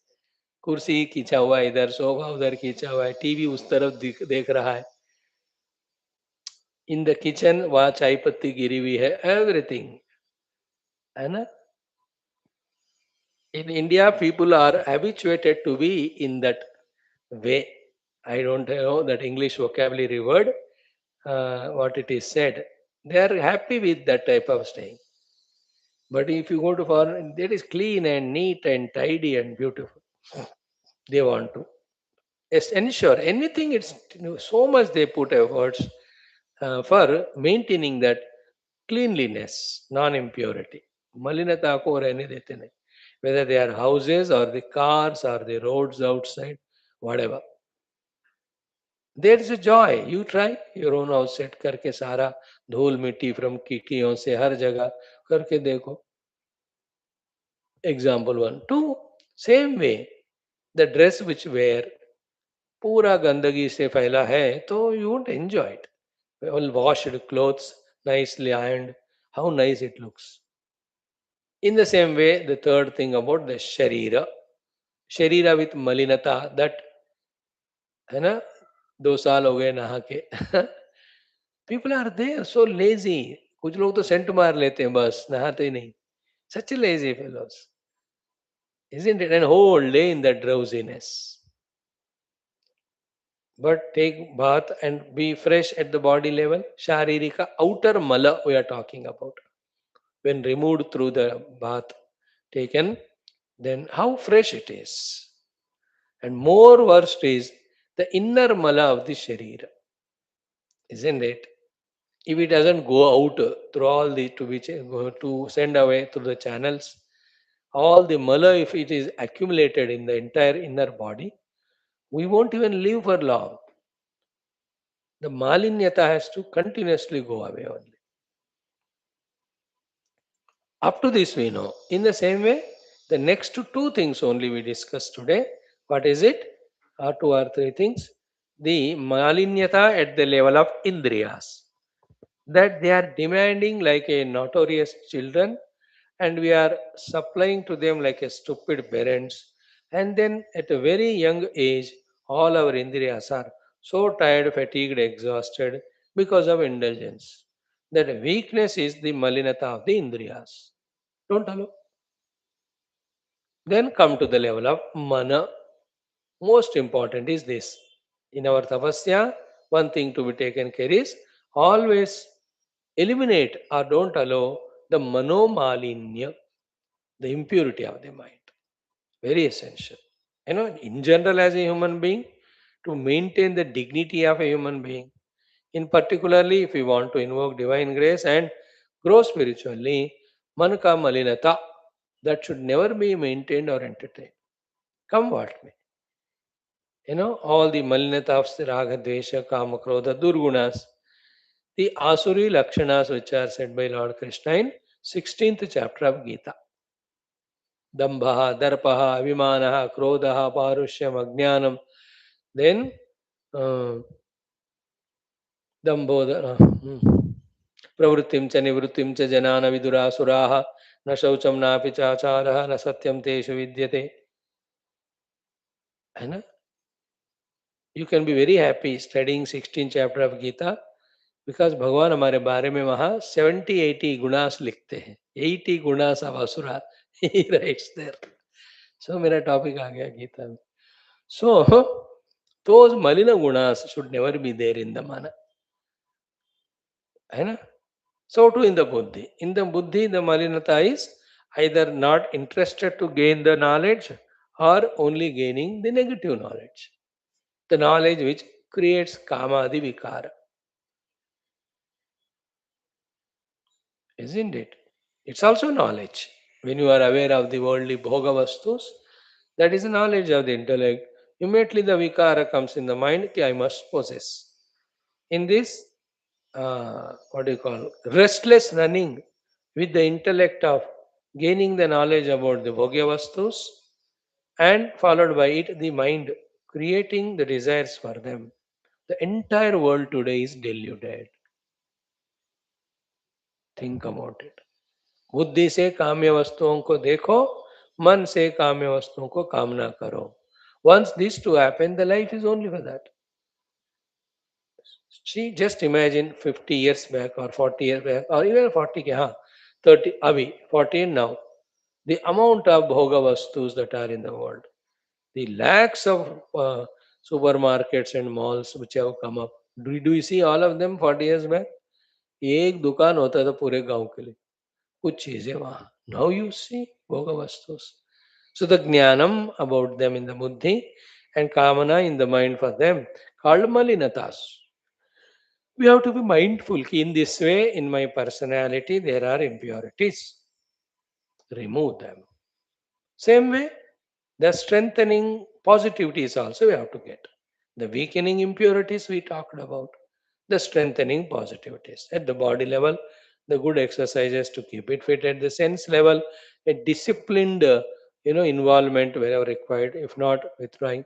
कुर्सी खींचा हुआ है इधर, sofa उधर खींचा हुआ है, TV उस तरफ देख रहा है. इन द किचन वहां चाय पत्ती गिरी हुई है, एवरीथिंग, है ना? In India, people are habituated to be in that way. I don't know that English vocabulary word, what it is said. They are happy with that type of staying. But if you go to foreign, that is clean and neat and tidy and beautiful. They want to ensure anything. It's so much they put efforts for maintaining that cleanliness, non-impurity. Malinata ko rehne dete nahi. Whether they are houses or the cars or the roads outside, whatever. There is a joy. You try your own house set करके सारा धूल मिट्टी from खिड़कियों से हर जगह करके देखो. Example one. Two. Same way, the dress which wear पूरा गंदगी से फैला है तो you won't enjoy it. Well washed clothes, nicely ironed, how nice it looks. In the same way, the third thing about the sharira, sharira with malinata, that है ना 2 साल हो गए नहा के. People are there so lazy. कुछ लोग तो सेंट मार लेते हैं बस नहाते ही नहीं. Such a lazy fellows, isn't it? And whole day in that drowsiness. But take bath and be fresh at the body level. Sharirika outer mala we are talking about. When removed through the bath taken, then how fresh it is. And more worst is the inner mala of the sharira, isn't it? If it doesn't go out through all the to send away through the channels, all the mala, if it is accumulated in the entire inner body, we won't even live for long. The malinyata has to continuously go away only. Up to this we know. In the same way, the next two things only we discuss today. What is it? Or two or three things. The malinyata at the level of indriyas. That they are demanding like a notorious children, and we are supplying to them like a stupid parents. And then at a very young age, all our indriyas are so tired, fatigued, exhausted because of indulgence. That weakness is the malinata of the indriyas. Don't allow. Then come to the level of mana. Most important is this. In our tapasya, one thing to be taken care is always eliminate or don't allow the manomalinya, the impurity of the mind. Very essential. In general, as a human being, to maintain the dignity of a human being, in particularly if we want to invoke divine grace and grow spiritually, manka malinata, that should never be maintained or entertained. Come what may. All the malinata of raga, dvesha, kama, krodha, durgunas, the asuri lakshanas which are said by Lord Krishna in 16th chapter of Gita. Dambha, darpaha, avimanaha, krodha, parushyam, ajnanam. Then dambodha, pravrittim cha nivrittim cha janana vidurasuraha, na shaucham napi chacharaha, na satyam teshu vidyate. है ना? You can be very happy studying 16th chapter of Gita because भगवान हमारे बारे में वहाँ 70-80 गुणास लिखते हैं. 80 gunas of asura he writes there. So मेरा टॉपिक आ गया गीता में. So those malina gunas should never be there in the mana. है ना? So too in the buddhi. In the buddhi, the malinata is either not interested to gain the knowledge or only gaining the negative knowledge. The knowledge which creates kamadi vikara. Isn't it? It's also knowledge. When you are aware of the worldly bhoga vastus, that is the knowledge of the intellect. Immediately the vikara comes in the mind, I must possess. In this, what do you call, restless running with the intellect of gaining the knowledge about the bhogya vastus and followed by it the mind creating the desires for them. The entire world today is deluded. Think about it. बुद्धि से काम्य वस्तुओं को देखो, मन से काम्य वस्तुओं को कामना करो. Once these two happen, the life is only for that. See, just imagine 50 years back or 40 years back or even 40, 30, abhi, 40 and now. The amount of bhoga vastus that are in the world, the lakhs of supermarkets and malls which have come up. Do you see all of them 40 years back? एक दुकान होता था पूरे गांव के लिए. कुछ चीजें वहां. Now you see Bhogavastus. So the jnanam about them in the buddhi and kamana in the mind for them called malinatas. We have to be mindful ki in this way in my personality there are impurities. Remove them. Same way, the strengthening positivities also we have to get. The weakening impurities we talked about. The strengthening positivities. At the body level, the good exercises to keep it fit. At the sense level, a disciplined involvement wherever required, if not withdrawing.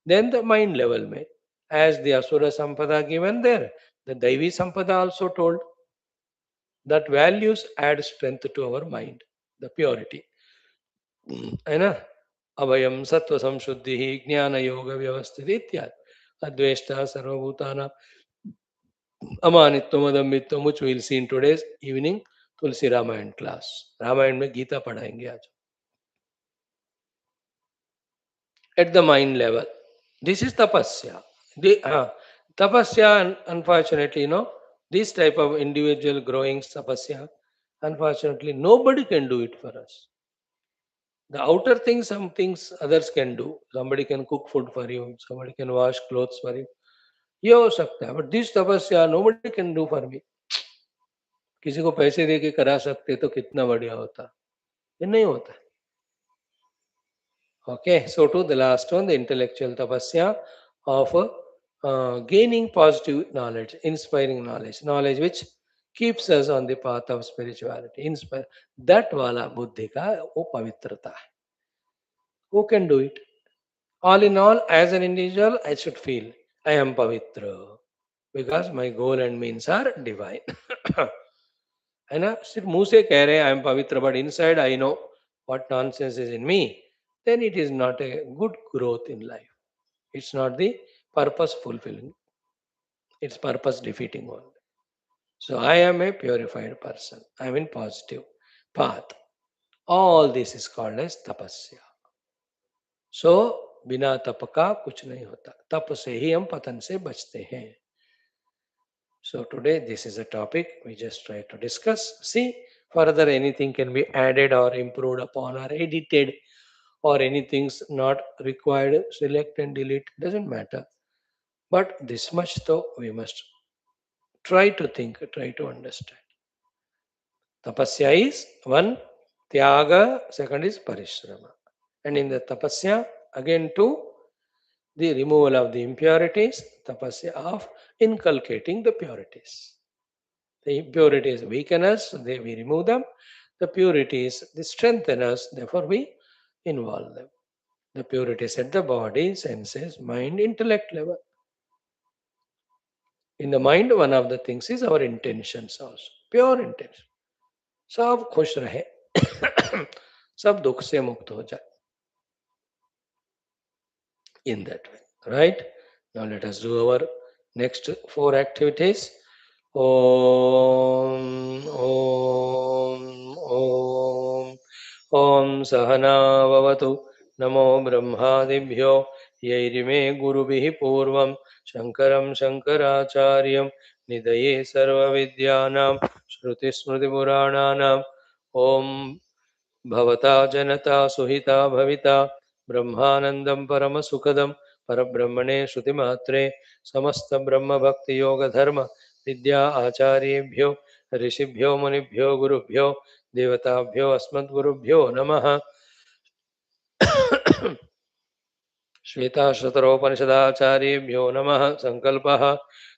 Then the mind level may. As the Asura Sampada given there, the Daivi Sampada also told that values add strength to our mind, the purity. है ना. अभयम सत्व संशुद्धि ज्ञान योग व्यवस्थित इत्यादि अद्वेष्टा सर्वभूतानां अमानित्वम अदम्भित्वम, which we'll see in today's evening Tulsi Ramayana class. Ramayana में गीता पढ़ाएंगे आज. At the mind level, this is tapasya. Tapasya, unfortunately, this type of individual growing tapasya, unfortunately, nobody can do it for us. The outer things, some things others can do. Somebody can cook food for you. Somebody can wash clothes for you. ये हो सकता है, but this tapasya nobody can do for me. किसी को पैसे दे के करा सकते तो कितना बढ़िया होता. ये नहीं होता. Okay, so to the last one, the intellectual tapasya of gaining positive knowledge, inspiring knowledge which keeps us on the path of spirituality. Inspire that wala buddhi ka वो पवित्रता है. Who can do it? All in all, as an individual, I should feel I am pavitra because my goal and means are divine. है ना. सिर्फ मुंह से कह रहे हैं आई एम पवित्र but inside I know what nonsense is in me, then it is not a good growth in life. It's not the purpose fulfilling. It's purpose defeating only. So I am a purified person. I am in positive path. All this is called as tapasya. So बिना तप का कुछ नहीं होता. तप से ही हम पतन से बचते हैं. So today this is a topic we just try to discuss. See, further anything can be added or improved upon or edited, or anything's not required, select and delete, doesn't matter. But this much though we must try to think, try to understand. Tapasya is one, Tyaga, second is Parishrama. And in the Tapasya, again two, the removal of the impurities, Tapasya of inculcating the purities. The impurities weaken us, we remove them. The purities, they strengthen us, therefore we involve them. The purities at the body, senses, mind, intellect level. In the mind, one of the things is our intentions also. Pure intention. सब खुश रहे, सब दुख से मुक्त हो जाए. In that way, right? Now let us do our next 4 activities. Om, Om, Om. Om Sahana Vavatu. Namo Brahmadibhyo. Yairime Gurubihi Purvam. Shankaram Shankaracharyam. Nidaye Sarva Vidyanam. Shruti Smriti Purananam. Om भवता जनता सुहिता भविता ब्रह्मानंदं परम सुखदं परब्रह्मणे श्रुतिमात्रे समस्त ब्रह्म भक्ति योग धर्म विद्या आचार्येभ्यो ऋषिभ्यो मुनिभ्यो गुरुभ्यो देवताभ्यो अस्मद्गुरुभ्यो नमः. श्वेताश्वतरोपनिषदाचार्येभ्यो नमः. संकल्पः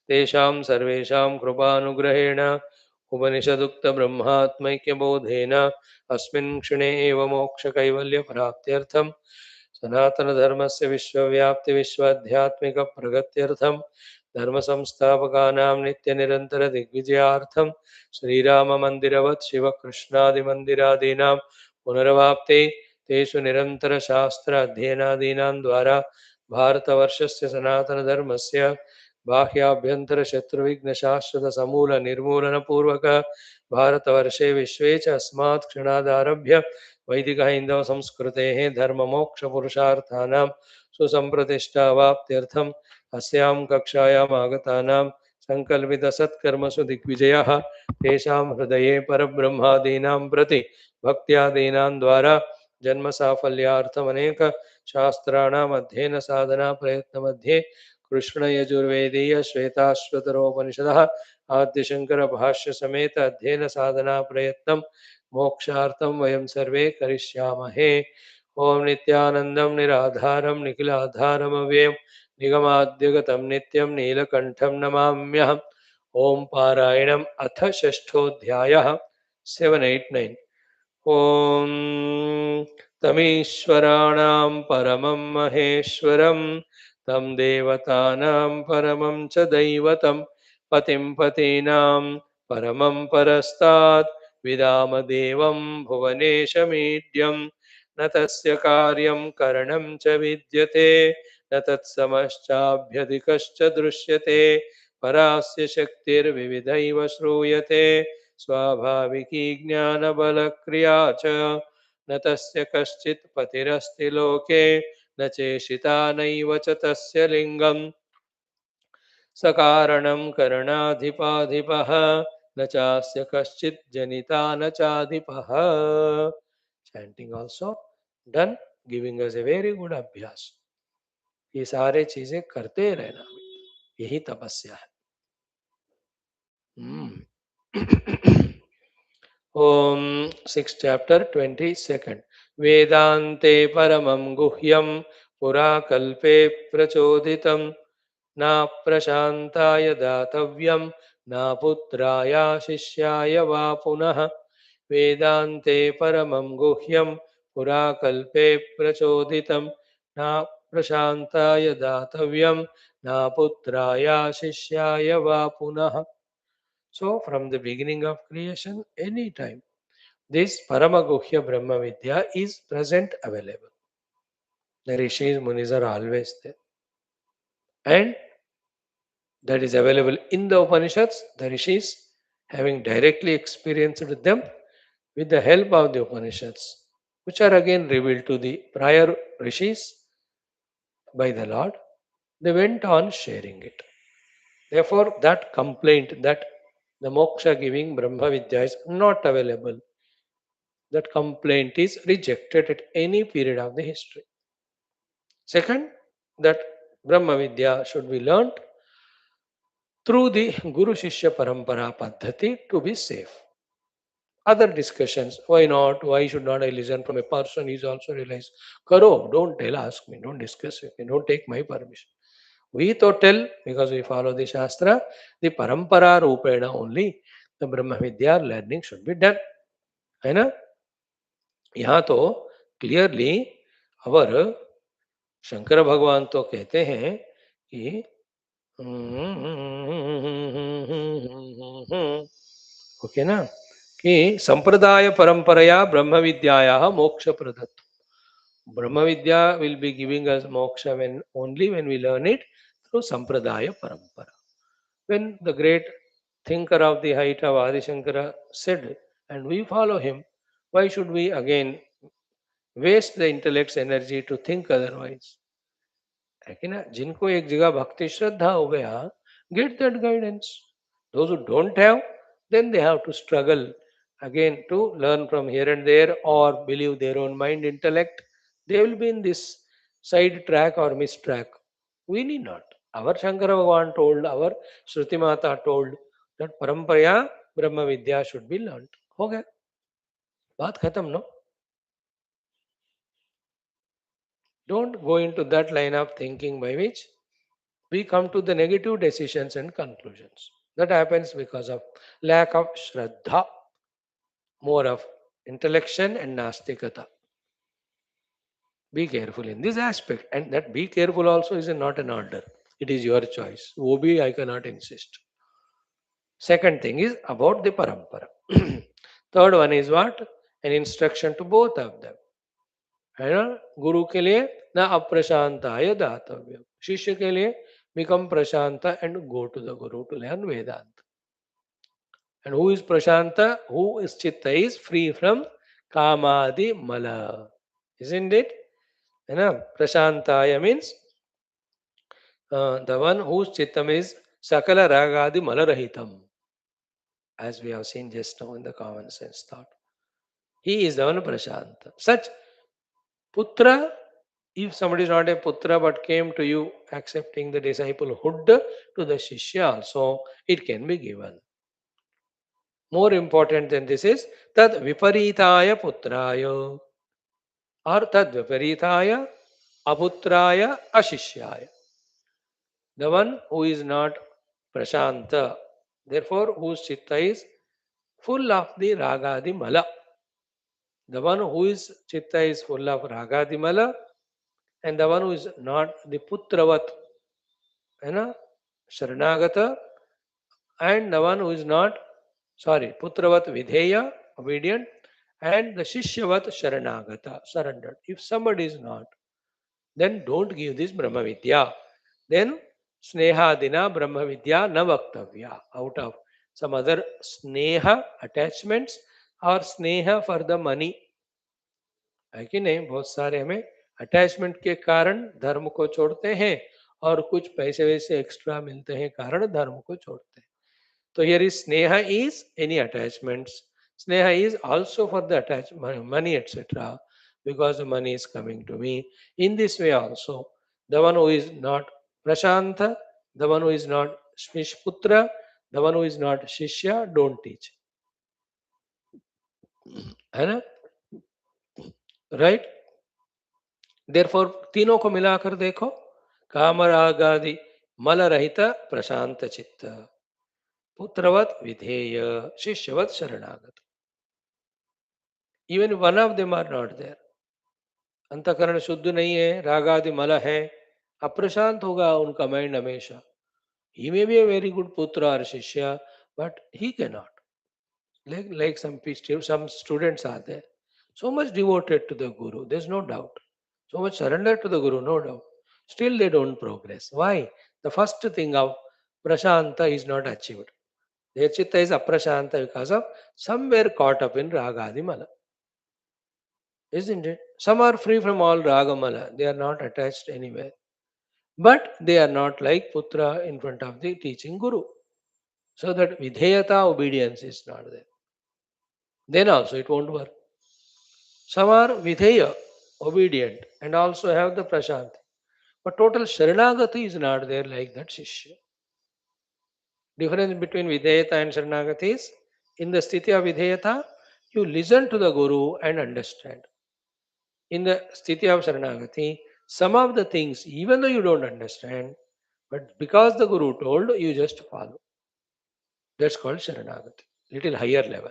तेषां सर्वेषां कृपानुग्रहेण उपनिषदुक्तब्रह्मात्मैक्यबोधेन अस्मिन् क्षणे एव मोक्षकैवल्यप्राप्त्यर्थं सनातनधर्मस्य विश्वव्याप्तिविश्वाध्यात्मिकप्रगत्यर्थं धर्मसंस्थापकानां नित्यनिरन्तरदिग्विजयार्थं श्रीराममन्दिरवत् शिवकृष्णादिमन्दिरादीनां पुनरवाप्ते तेषु निरन्तरशास्त्र अध्ययनादीनां द्वारा भारतवर्षस्य सनातनधर्मस्य बाह्याभ्यन्तरशत्रुविघ्नशाश्वतसमूलनिर्मूलनपूर्वक भारतवर्षे विश्वे च अस्मात् क्षणादारभ्य वैदिकहैन्दवसंस्कृतेः धर्ममोक्षपुरुषार्थानां सुसम्प्रतिष्ठावाप्त्यर्थम् अस्यां कक्षायाम् आगतानां संकल्पित सत्कर्मसु दिग्विजयः तेषां हृदये परब्रह्मादीनां प्रति भक्त्यादीनां द्वारा जन्म साफल्यार्थमनेक शास्त्राणाम् अध्ययन साधना प्रयत्न मध्ये कृष्ण यजुर्वेदीय श्वेताश्वतरोपनिषदः आद्यशंकर भाष्य समेत अध्ययन साधना प्रयत्नं मोक्षार्थं वयं सर्वे करिष्यामहे। ओम नित्यानंदं निराधारं निखिलाधारमव्ययं निगमाद्यगतं नित्यं नीलकण्ठं नमाम्यहम्। ओम पारायणम् अथ षष्ठोऽध्यायः 789। ओम तमीश्वराणां परमं महेश्वरं तं देवतानां परमं च दैवतं पतिं पतीनां परमं परस्तात् विदामदेवं भुवनेशमीड्यं न तस्य कार्यं करणं च विद्यते न तत्समश्चाभ्यधिकश्च दृश्यते परास्य शक्तिर्विविधैव श्रूयते स्वाभाविकी ज्ञानबलक्रिया च न तस्य कश्चित् पतिरस्ति लोके न चेशिता नैव च तस्य लिङ्गम् सकारणं करणाधिपाधिपः न चास्य कश्चित् जनिता न चाधिपः। Chanting also done, giving us a very good abhyas. ये सारे चीजें करते रहना, यही तपस्या है। ओम 6 चैप्टर 22 वेदांते परमं गुह्यं पुरा कल्पे प्रचोदितं न प्रशान्ताय दातव्यं न पुत्राय शिष्याय वा पुनः। वेदांते परमं गुह्यं पुरा कल्पे प्रचोदितं न प्रशान्ताय दातव्यं न पुत्राय शिष्याय वा पुनः। So from the beginning of creation, any time, this Paramaguhya Brahma Vidya is present, available. The Rishis, Munis are always there. And that is available in the Upanishads, the Rishis having directly experienced with them with the help of the Upanishads, which are again revealed to the prior Rishis by the Lord. They went on sharing it. Therefore, that complaint that the moksha giving Brahma Vidya is not available, that complaint is rejected at any period of the history. Second, that Brahma Vidya should be learnt through the Guru Shishya Parampara Paddhati to be safe. Other discussions, why not? Why should not I listen from a person? Is also realized. Karo, don't tell, ask me, don't discuss with me, don't take my permission. We to tell because we follow the Shastra, the Parampara Rupena only, the Brahma Vidya learning should be done. है ना? यहाँ तो clearly अवर शंकर भगवान तो कहते हैं कि okay ना, कि संप्रदाय परंपरया ब्रह्म विद्यायाः मोक्ष प्रदत्तम्। ब्रह्म विद्या विल बी गिविंग अस मोक्ष when only when we learn it through sampradaya parampara. When the great thinker of the height of Adi Shankara said, and we follow him, why should we again waste the intellect's energy to think otherwise? है कि ना, जिनको एक जगह भक्ति श्रद्धा हो गया, get that guidance. Those who don't have, then they have to struggle again to learn from here and there or believe their own mind intellect. They will be in this side track or miss track. We need not. Our Shankara Bhagavan told, our Shruti Mata told that Paramparaya Brahma Vidya should be learnt. हो गया, बात खत्म no. Don't go into that line of thinking by which we come to the negative decisions and conclusions. That happens because of lack of Shraddha, more of intellection and Nastikata. Be careful in this aspect, and that be careful also is not an order. It is your choice. Obi, I cannot insist. Second thing is about the parampara. Third one is what? An instruction to both of them. है ना, गुरु के लिए ना अप्रशांताय दातव्यम, शिष्य के लिए become prashanta and go to the guru to learn Vedanta. And who is prashanta? Who is chitta is free from kamadi mala, isn't it? You know, prashantaya means the one whose chittam is Sakala Ragadi Malarahitam, as we have seen just now in the common sense thought. He is the one Prashanta. Such Putra, if somebody is not a Putra but came to you accepting the disciplehood to the Shishya also, it can be given. More important than this is Tad Viparitaya Putraya or Tad Viparitaya Aputraya Ashishyaya. The one who is not Prashanta, therefore whose chitta is full of the Ragadi Mala. The one whose chitta is full of Ragadi Mala and the one who is not the Putravat, you know, Sharanagata, and the one who is not, sorry, Putravat Vidheya, obedient, and the Shishyavat Sharanagata, surrendered. If somebody is not, then don't give this Brahma Vidya. Then Snehadina Brahma Vidya na Vaktavya, out of some other Sneha attachments or Sneha for the money. है कि नहीं? बहुत सारे हमें attachment के कारण धर्म को छोड़ते हैं और कुछ पैसे वैसे एक्स्ट्रा मिलते हैं कारण धर्म को छोड़ते हैं. So here is sneha is any attachments. Sneha is also for the attachment, money, etc. Because the money is coming to me. In this way also, the one who is not Prashanta, the one who is not Shmishputra, the one who is not Shishya, don't teach. है ना? Right? Therefore, तीनों को मिलाकर देखो, कामरागादि मल रहित प्रशांत चित्त, पुत्रवत विधेय, शिष्यवत शरणागत. Even one of them are not there. अंतकरण शुद्ध नहीं है, रागादि मल है, अप्रशांत होगा उनका माइंड हमेशा. He may be a very good putra or shishya, but he cannot. Like some students are there, so much devoted to the guru, there's no doubt. So much surrender to the guru, no doubt. Still they don't progress. Why? The first thing of prashanta is not achieved. Their chitta is aprashanta because of somewhere caught up in ragadi mala. Isn't it? Some are free from all ragamala. They are not attached anywhere. But they are not like putra in front of the teaching guru. So that vidheyata, obedience is not there. Then also it won't work. Some are vidheya, obedient, and also have the prashanti. But total sharanagati is not there like that shishya. Difference between vidheyata and sharanagati is in the sthiti of vidheyata, you listen to the guru and understand. In the sthiti of Sharanagati, some of the things, even though you don't understand, but because the Guru told, you just follow. That's called Sharanagati, little higher level.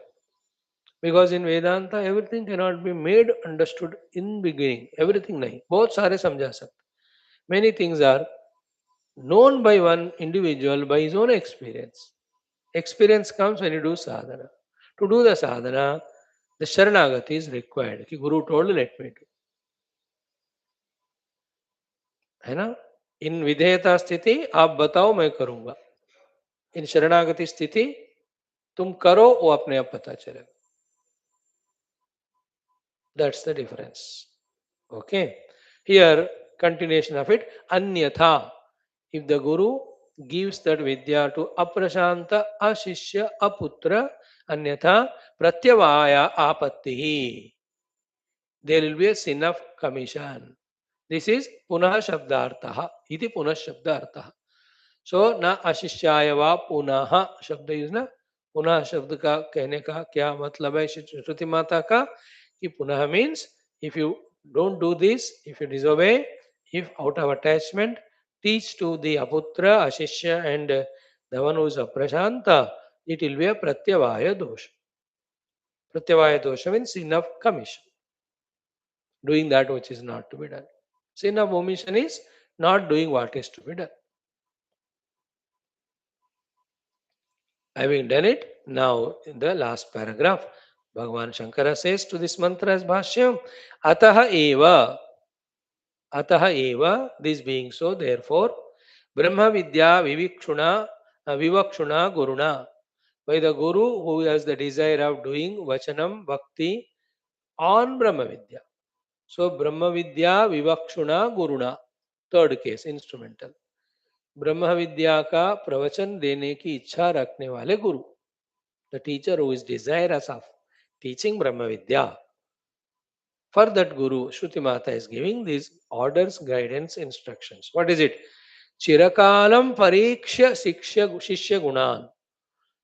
Because in Vedanta, everything cannot be made understood in beginning. Everything nahi. बहुत सारे समझा सकते. Many things are known by one individual by his own experience. Experience comes when you do sadhana. To do the sadhana, the Sharanagati is required. कि Guru told, let me do. है ना? इन विधेयता स्थिति आप बताओ मैं करूंगा. इन शरणागति स्थिति तुम करो वो अपने आप पता चलेगा. That's the difference. Okay. Here continuation of it. Anyatha, if the guru gives that vidya to aprashanta ashishya aputra, anyatha pratyavaya apattihi, there will be a sin of commission. This is punah shabdartha. Iti punah shabdartha. सो न अशिष्याय व पुनः शब्द use ना. पुनः शब्द का कहने का क्या मतलब है श्रुति माता का कि पुनः means if you don't do this, if you disobey, if out of attachment teach to the aputra ashishya and the one who is aprashant, it will be a pratyavaya dosha. Pratyavaya dosha means sin of commission, doing that which is not to be done. Sin of omission is not doing what is to be done. Having done it, now in the last paragraph, Bhagavan Shankara says to this mantra as Bhashyam, Ataha eva, this being so, therefore, Brahma Vidya Vivakshuna Guruna, by the Guru who has the desire of doing Vachanam Bhakti on Brahma Vidya. So, Brahma Vidya Vivakshuna Guruna, third case, instrumental. ब्रह्म विद्या का प्रवचन देने की इच्छा रखने वाले गुरु, the teacher who is desirous of teaching Brahma Vidya. For that Guru, Shruti Mata is giving these orders, guidance, instructions. What is it? Chirakalam Pariksha Shishya Gunan.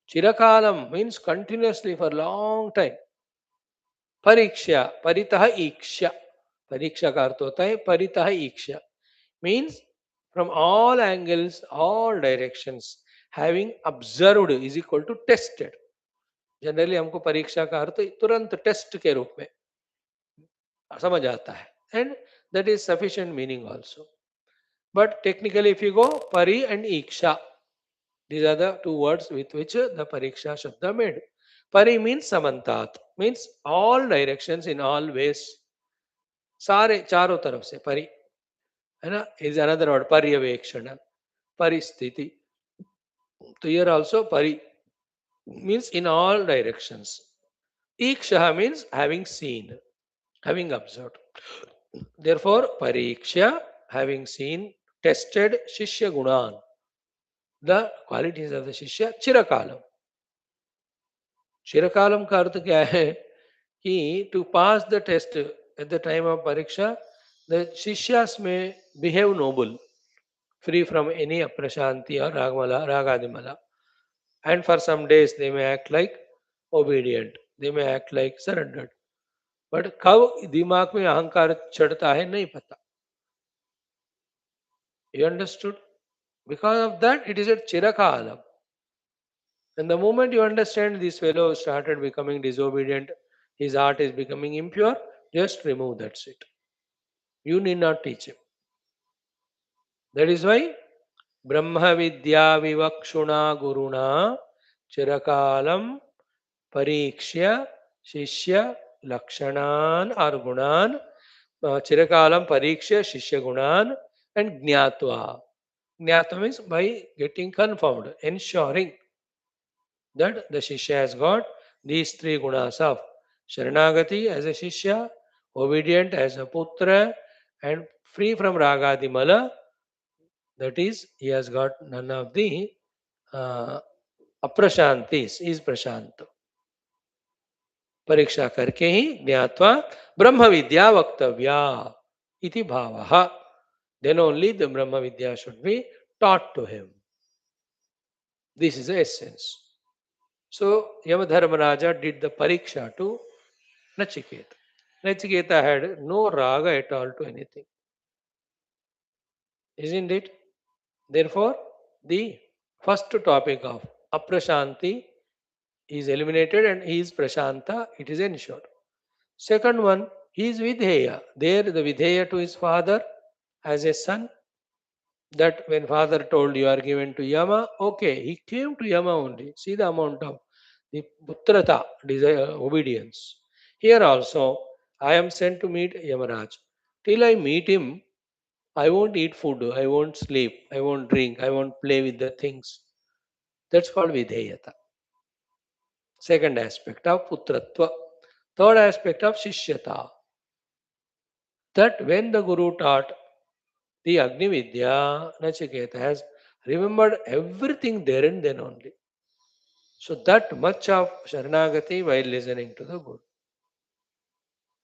Chirakalam means continuously for long time. Pariksha, Paritaha Iksha. Pariksha का अर्थ होता है परितः ईक्षा. Means from all angles, all directions, having observed is equal to tested. Generally हमको परीक्षा का अर्थ तुरंत test के रूप में समझ आता है. And that is sufficient meaning also. But technically if you go परि and ईक्षा, these are the two words with which the pariksha shabda made. Pari means samantat, means all directions in all ways, सारे चारों तरफ से परि है ना. is another word paryavekshana, paristhiti. तो here also pari means in all directions. Iksha means having seen, having observed. Therefore pariksha, having seen, tested shishya gunan, the qualities of the shishya. Chirakalam, चिरकालम का अर्थ क्या है कि to pass the test at the time of pariksha the शिष्यास में behave noble, free from any aprashanti or ragadimala, and for some days they may act like obedient, they may act like surrendered, but कब दिमाग में अहंकार चढ़ता है नहीं पता. You understood? Because of that it is a chirakalam. And the moment you understand this fellow started becoming disobedient, his heart is becoming impure, just remove that seat. You need not teach him. That is why Brahma Vidya Vivakshuna Guruna Chirakalam Parikshya Shishya Lakshanan or Gunan, Chirakalam Parikshya Shishya Gunan, and Jnatva. Jnatva means by getting confirmed, ensuring that the Shishya has got these three gunas of Sharanagati as a Shishya, obedient as a Putra, and free from Ragadi Mala. That is, he has got none of the uh, aprashantis, is prashanta. परीक्षा करके ही ज्ञात्वा ब्रह्म विद्या वक्तव्या इति भावः. Then only the Brahma Vidya should be taught to him. This is the essence. So Yamadharmaraja did the pariksha to Nachiketa. Nachiketa had no raga at all to anything. Isn't it? Therefore, the first topic of aprashanti is eliminated and he is prashanta, it is ensured. Second one, he is vidheya. There the vidheya to his father as a son, that when father told you are given to Yama, okay, he came to Yama only. See the amount of the putrata, desire, obedience. Here also, I am sent to meet Yamaraj. Till I meet him, I won't eat food, I won't sleep, I won't drink, I won't play with the things. That's called vidheyata. Second aspect of putratva. Third aspect of shishyata. That when the Guru taught the Agni Vidya, Nachiketa has remembered everything there and then only. So that much of Sharanagati while listening to the Guru.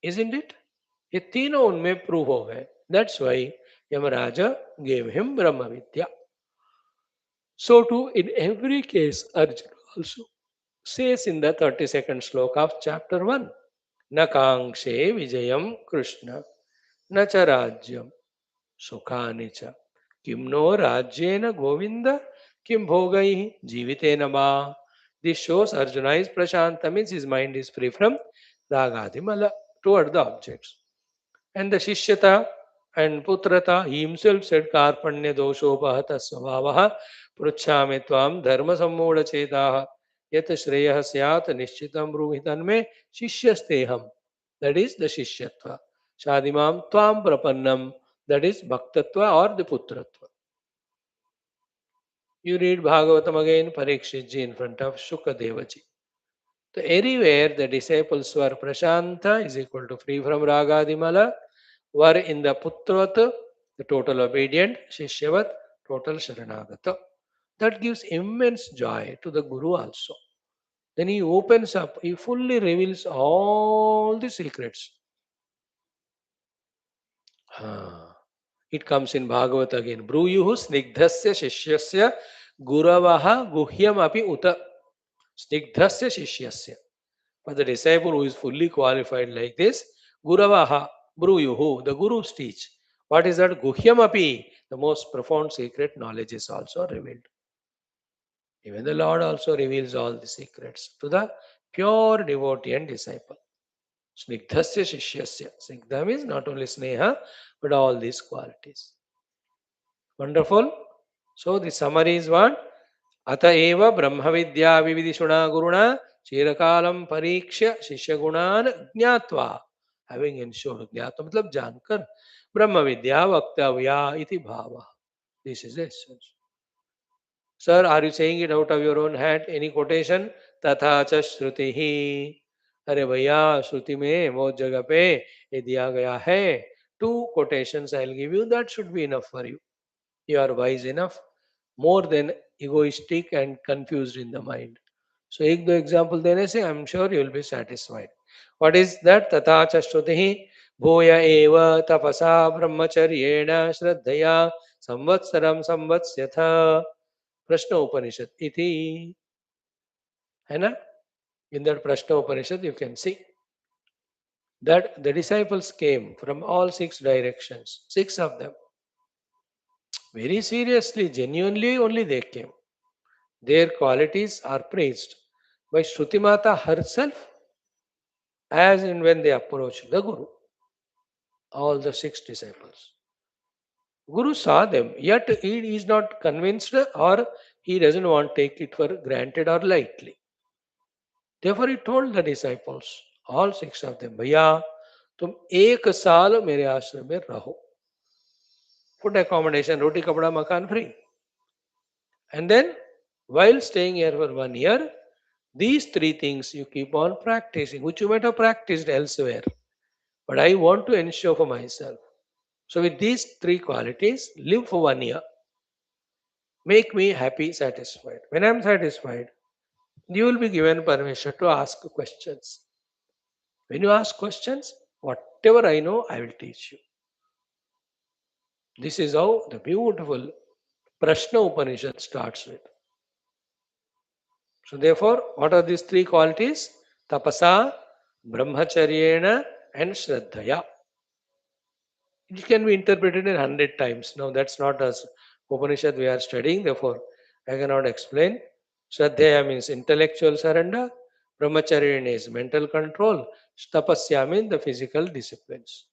Isn't it? ये तीनों उनमें prove हो गए. That's why Yamaraja gave him Brahma Vidya. So too in every case Arjuna also says in the 32nd sloka of chapter 1, न कांक्षे विजयम कृष्ण न च राज्यम सुखानि च किम no राज्येन Govind किम भोगैः जीवितेन वा. This shows Arjuna is prashanta, means his mind is free from ragadi mala toward the objects. And the shishyata and putrata, he himself said karpanya doshopahata svabhavaha pruchhami tvam dharma sammoda chetaha yat shreyah syat nishchitam bruhitan me shishyasteham. That is the shishyatva. Shadimam tvam prapannam, that is bhaktatva or the putratva. You read Bhagavatam again, Parikshit ji in front of Shukadeva ji. So everywhere the disciples were prashanta is equal to free from ragadimala, were in the putrat, the total obedient, shishyavat, total Sharanagata. That gives immense joy to the Guru also. Then he opens up, he fully reveals all the secrets. Ah. It comes in Bhagavat again. Bruyuhu snigdhasya shishyasya guravaha guhyam api uta. Snigdhasya shishyasya. For the disciple who is fully qualified like this, Guravaha, Bruyuhu, the Gurus teach. What is that? Guhyam api. The most profound secret knowledge is also revealed. Even the Lord also reveals all the secrets to the pure devotee and disciple. Snigdhasya shishyasya. Snigdha means not only sneha, but all these qualities. Wonderful. So the summary is what? Atha eva brahma vidya vividishuna guruna chirakalam pariksha shishya gunan jnatva. Having ensured jnatva matlab jankar brahma vidya vaktavya iti bhava. This is the essence. Sir, are you saying it out of your own head? Any quotation? Tatha cha shruti. अरे भैया श्रुति में बहुत जगह पे ये दिया गया है. Two quotations I'll give you. That should be enough for you. You are wise enough, more than egoistic and confused in the mind. So, एक दो example देने से I'm sure you will be satisfied. What is that? तथा च श्रुतिः भूय एव तपसा ब्रह्मचर्येण श्रद्धया संवत्सरं संवत्स्यथ. प्रश्न उपनिषद इति है ना. In that Prashna Upanishad, you can see that the disciples came from all six directions, six of them. Very seriously, genuinely, only they came. Their qualities are praised by Shrutimata herself as and when they approached the Guru, all the six disciples. Guru saw them, yet he is not convinced or he doesn't want to take it for granted or lightly. Therefore, he told the disciples, all six of them, Bhaiya, तुम एक साल मेरे आश्रम में रहो. Food accommodation, roti kapda makan free. And then, while staying here for 1 year, these three things you keep on practicing, which you might have practiced elsewhere. But I want to ensure for myself. So, with these three qualities, live for 1 year. Make me happy, satisfied. When I am satisfied, you will be given permission to ask questions. When you ask questions, whatever I know, I will teach you. This is how the beautiful Prashna Upanishad starts with. So therefore, what are these three qualities? Tapasa, Brahmacharyena and Shraddhaya. It can be interpreted in 100 times. Now that's not as Upanishad we are studying, therefore I cannot explain. Shraddhaya means intellectual surrender, Brahmacharyena is mental control, Tapasya means the physical disciplines.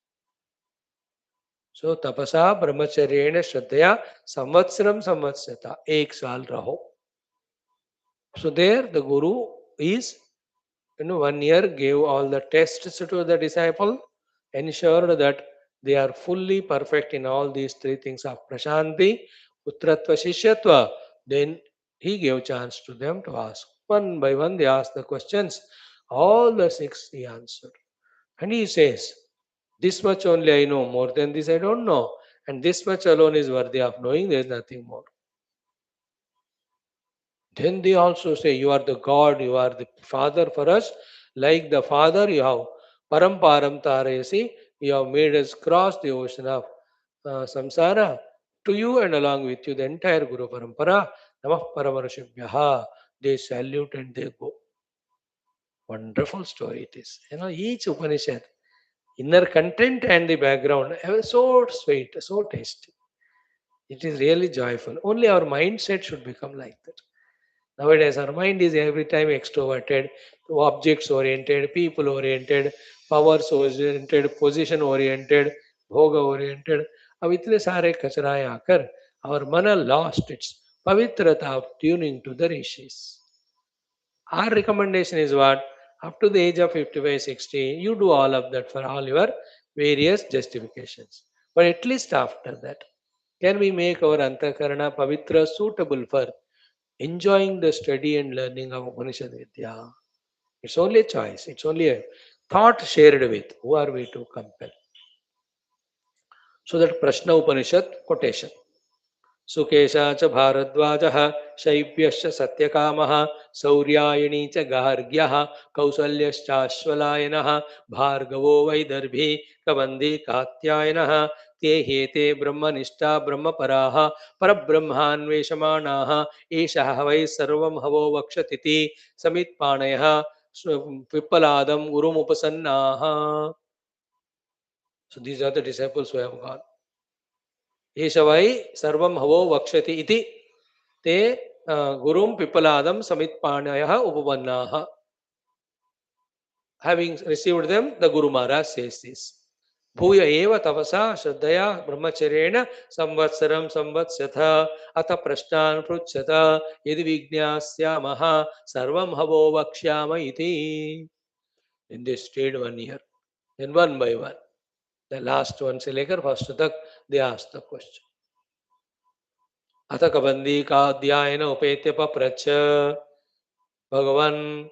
So Tapasa, Brahmacharyena, Shraddhaya, Samvatsaram Samvatsyata, ek saal raho. So there the Guru is, 1 year gave all the tests to the disciple, ensured that they are fully perfect in all these three things of Prashanti, Puttratva, Shishyatva. Then he gave chance to them to ask. One by one they asked the questions. All the six he answered. And he says, this much only I know, more than this I don't know. And this much alone is worthy of knowing, there is nothing more. Then they also say, you are the God, you are the Father for us. Like the Father, you have Paramparam Tarayasi, you have made us cross the ocean of samsara. To you and along with you, the entire Guru Parampara, Namah Paramarashibhyaha, they salute and they go. Wonderful story it is. Each Upanishad, inner content and the background, so sweet, so tasty. It is really joyful. Only our mindset should become like that. Nowadays, our mind is every time extroverted, objects oriented, people oriented, powers oriented, position oriented, bhoga oriented. अब इतने सारे कचराएं आकर our mana lost its pavitrata of tuning to the rishis. Our recommendation is what? Up to the age of 55, 60, you do all of that for all your various justifications. But at least after that, can we make our antakarana pavitra suitable for enjoying the study and learning of Upanishad Vidya? It's only a choice. It's only a thought shared with. Who are we to compel? So that Prashna Upanishad quotation. Sukesha च भारद्वाजः शैब्यश्च सत्यकामः सौर्यायणी च गार्ग्यः कौसल्यश्चाश्वलायनः भार्गवो वैदर्भी कवन्दी कात्यायनः ते हेते ब्रह्मनिष्ठा ब्रह्मपराः परब्रह्मान्वेषमाणाः एषः वै सर्वं हवो वक्षतीति समित्पाणयः पिप्पलादं गुरुमुपसन्नाः. So these are the disciples who have gone. एषवै सर्वं हवो वक्षति इति ते गुरुं पिप्पलादं समित्पाणयः उपपन्नाः. Having received them, the Guru Maharaj says this. भूय एव तपसा श्रद्धया ब्रह्मचर्येण संवत्सरं संवत्स्यथ अथ प्रश्नान् पृच्छत यदि विज्ञास्यामः सर्वं हवो वक्ष्याम इति. Then they stayed 1 year. Then one by one, the last one से लेकर first तक they asked the question. अथ कबंदी का अध्यायन उपेत्य पप्रच्छ भगवान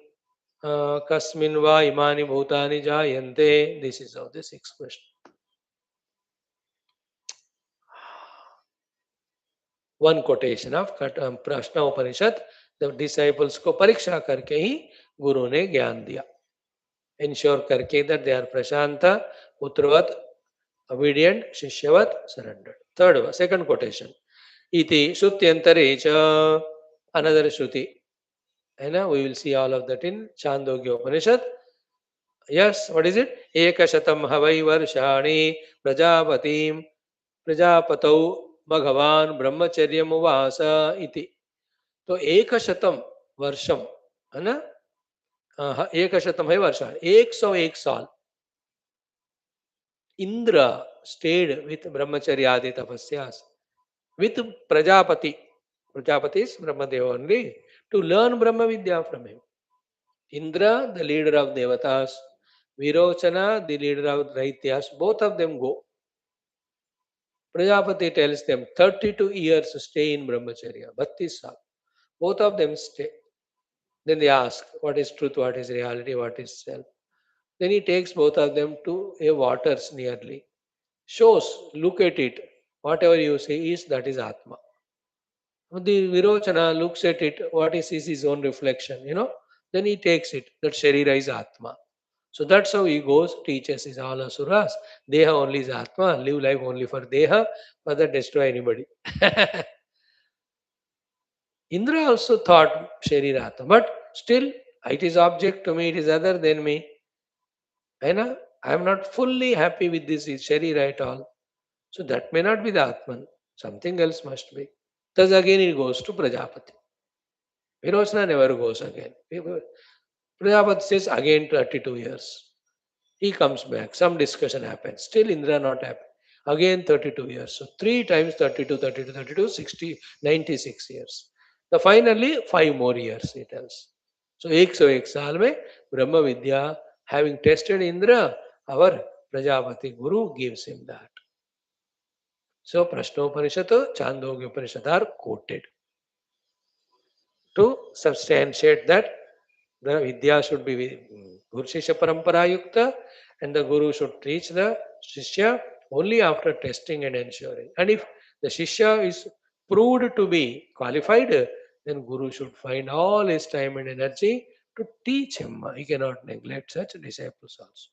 कस्मिन् वा इमानि भूतानि जायन्ते. This is how the sixth question. One quotation of प्रश्न उपनिषद. The disciples को परीक्षा करके ही गुरु ने ज्ञान दिया. Ensure करके that they are Prashant पुत्रवत obedient शिष्यवत surrendered. Third, second quotation. इति श्रुत्यंतरे च. Another Shruti. And we will see all of that in Chandogya Upanishad. Yes, what is it? Ekashatam havai varshani prajapatim prajapatau bhagavan brahmacharyam uvasa iti. तो एकशतम वर्षम है ना. एकशतम है वर्षाणि 101 साल. Indra stayed with brahmacharya tapasyas with Prajapati. Prajapati is Brahmadeva only, to learn Brahma Vidya from him. Indra, the leader of Devatas, Virochana, the leader of Daityas, both of them go. Prajapati tells them 32 years to stay in Brahmacharya, 32 saal. Both of them stay. Then they ask, what is truth, what is reality, what is self? Then he takes both of them to a waters nearly. Shows, look at it. Whatever you see is, that is Atma. The Virochana looks at it, what is his own reflection, Then he takes it, that Sharira is Atma. So that's how he goes, teaches his all asuras. Deha only is Atma, live life only for Deha, further destroy anybody. Indra also thought Sharira Atma, but still it is object to me, it is other than me. I am not fully happy with this Sharira at all. So that may not be the Atman. Something else must be. Thus again it goes to Prajapati. Virochana never goes again. Prajapati says again 32 years. He comes back. Some discussion happens. Still Indra not happy. Again 32 years. So 3 times 32, 32, 32, 60, 96 years. The finally 5 more years he tells. So 101 saal mein Brahma Vidya, having tested Indra, our Prajapati Guru gives him that. So Prashnopanishad, Chandogya Upanishad are quoted to substantiate that the Vidya should be Guru Shishya Parampara Yukta, and the Guru should teach the Shishya only after testing and ensuring. And if the Shishya is proved to be qualified, then Guru should find all his time and energy to teach him. He cannot neglect such disciples also.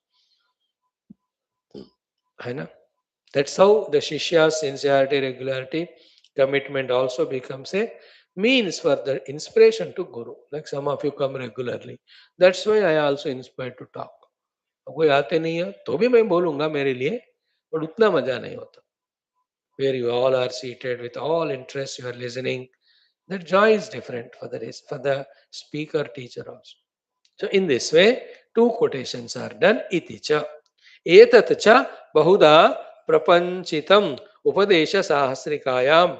That's how the Shishya's sincerity, regularity, commitment also becomes a means for the inspiration to Guru. Like some of you come regularly. That's why I also inspired to talk. कोई आते नहीं है तो भी मैं बोलूंगा मेरे लिए, but उतना मजा नहीं होता. Where you all are seated with all interest, you are listening. That joy is different for the speaker, teacher also. So in this way, 2 quotations are done. Iti cha. Etat cha bahuda prapanchitam upadesha sahasrikayam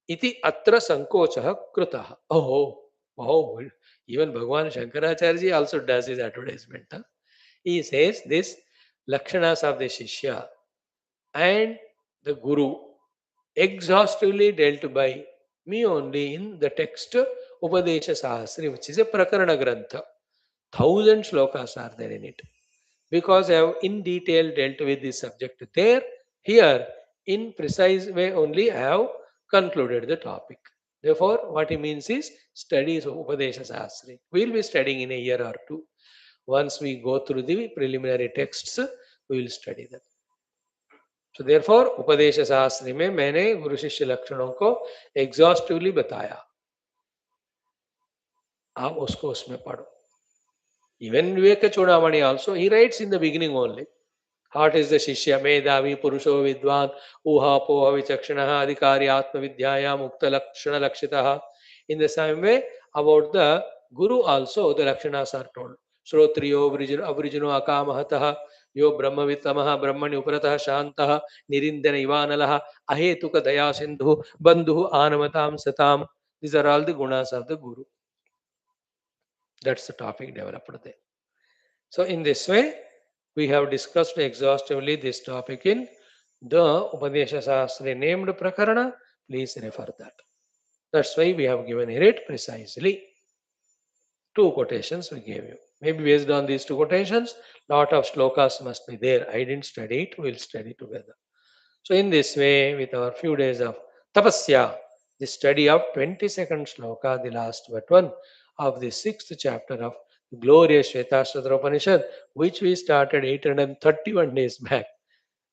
iti atra sankochah krutah. Oh, even Bhagwan Shankaracharya also does his advertisement. He says this Lakshanas of the Shishya and the Guru exhaustively dealt by me only in the text Upadesha Sahasri, which is a Prakarana Grantha. 1000 shlokas are there in it. Because I have in detail dealt with this subject there, here in precise way only I have concluded the topic. Therefore, what he means is studies of Upadesha Sastri. We will be studying in a year or two. Once we go through the preliminary texts, we will study them. तो therefore उपदेश शास्त्र में मैंने गुरु शिष्य लक्षणों को exhaustively बताया, आप उसको उसमें पढ़ो. Even Vivek Chudamani also he rights in the beginning only, what is the शिष्य, मेधावी पुरुषो विद्वान ऊहापोह विचक्षणः अधिकारी आत्मविद्यायां मुक्त लक्षण लक्षितः. In the same way about the guru also the lakshanas are told. श्रोत्रियो अवृजनो अकामहतः यो ब्रह्मवित्तमः ब्रह्मणि उपरतः शान्तः निरिन्दन इवानलः अहेतुक दया सिन्धुः बन्धुः आनमतां सताम्. These are all the gunas of the guru. That's the topic developed there. So in this way we have discussed exhaustively this topic in the Upadesha Shastra named Prakarana. Please refer that. That's why we have given here it precisely. Two quotations we gave you. Maybe based on these two quotations, lot of shlokas must be there. I didn't study it, we'll study together. So in this way, with our few days of tapasya, the study of 22nd shloka, the last but one of the 6th chapter of the glorious Shwethashwathara Upanishad, which we started 831 days back,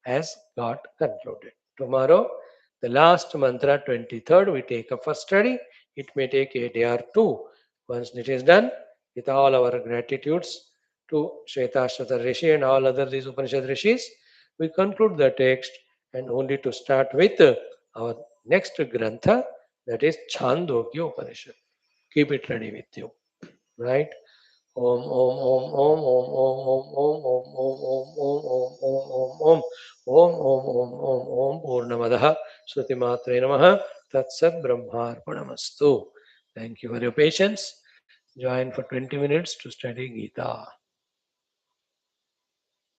has got concluded. Tomorrow, the last mantra, 23rd, we take up for study. It may take a day or two. Once it is done, with all our gratitudes to Shwethashwathara Rishi and all other these Upanishad Rishis, we conclude the text and only to start with our next grantha, that is Chandogya Upanishad. Keep it ready with you, right? Om Om Om Om Om Om Om Om Om Om Om Om Om Om Om Om Om Om Purnamadaha Shruti Matre Namaha Tatsat Brahmarpanamastu. Thank you for your patience. Join for 20 minutes to study Gita.